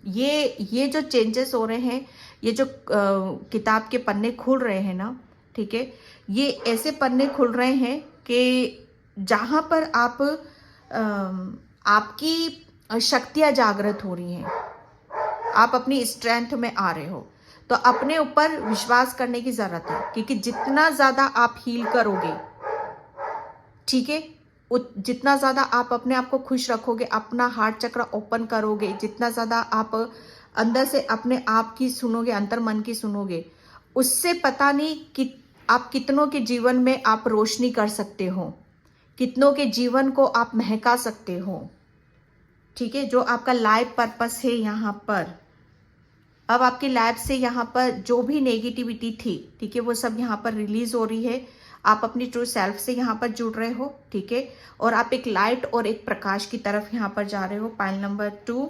ये जो चेंजेस हो रहे हैं, ये जो किताब के पन्ने खुल रहे हैं ना, ठीक है, ये ऐसे पन्ने खुल रहे हैं कि जहाँ पर आपकी शक्तियाँ जागृत हो रही हैं, आप अपनी स्ट्रेंथ में आ रहे हो। तो अपने ऊपर विश्वास करने की ज़रूरत है, क्योंकि जितना ज़्यादा आप हील करोगे, ठीक है, जितना ज़्यादा आप अपने आप को खुश रखोगे, अपना हार्ट चक्र ओपन करोगे, जितना ज़्यादा आप अंदर से अपने आप की सुनोगे, अंतर मन की सुनोगे, उससे पता नहीं कि आप कितनों के जीवन में आप रोशनी कर सकते हो, कितनों के जीवन को आप महका सकते हो। ठीक है, जो आपका लाइफ पर्पस है यहाँ पर, अब आपकी लाइफ से यहाँ पर जो भी नेगेटिविटी थी, ठीक है, वो सब यहाँ पर रिलीज हो रही है। आप अपनी ट्रू सेल्फ से यहाँ पर जुड़ रहे हो। ठीक है, और आप एक लाइट और एक प्रकाश की तरफ यहाँ पर जा रहे हो। Pile number 2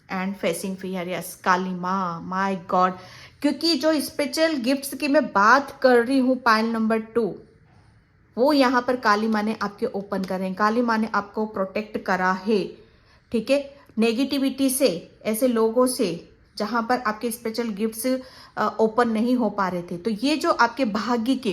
and facing fear, yes, Kali माँ, माय गॉड, क्योंकि जो स्पेशल गिफ्ट्स की मैं बात कर रही हूँ, पाइल नंबर 2, वो यहाँ पर काली माँ ने आपके ओपन करे हैं। काली माँ ने आपको प्रोटेक्ट करा है। ठीक है, नेगेटिविटी से, ऐसे लोगों से जहां पर आपके स्पेशल गिफ्ट्स ओपन नहीं हो पा रहे थे। तो ये जो आपके भाग्य के,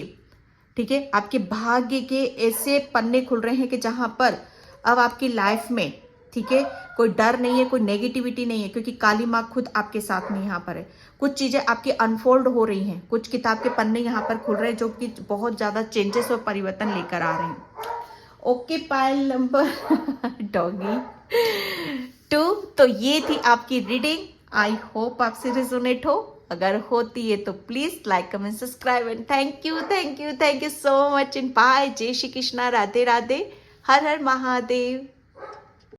ठीक है, आपके भाग्य के ऐसे पन्ने खुल रहे हैं कि जहां पर अब आपकी लाइफ में, ठीक है, कोई डर नहीं है, कोई नेगेटिविटी नहीं है, क्योंकि काली माँ खुद आपके साथ में यहाँ पर है। कुछ चीजें आपकी अनफोल्ड हो रही हैं, कुछ किताब के पन्ने यहाँ पर खुल रहे हैं जो कि बहुत ज्यादा चेंजेस और परिवर्तन लेकर आ रहे हैं। ओके, पाइल नंबर डॉगी 2, तो ये थी आपकी रीडिंग। आई होप आपसे रिजोनेट हो। अगर होती है तो please like, comment, subscribe and thank you so much in by. जय श्री कृष्णा, राधे राधे, हर हर महादेव।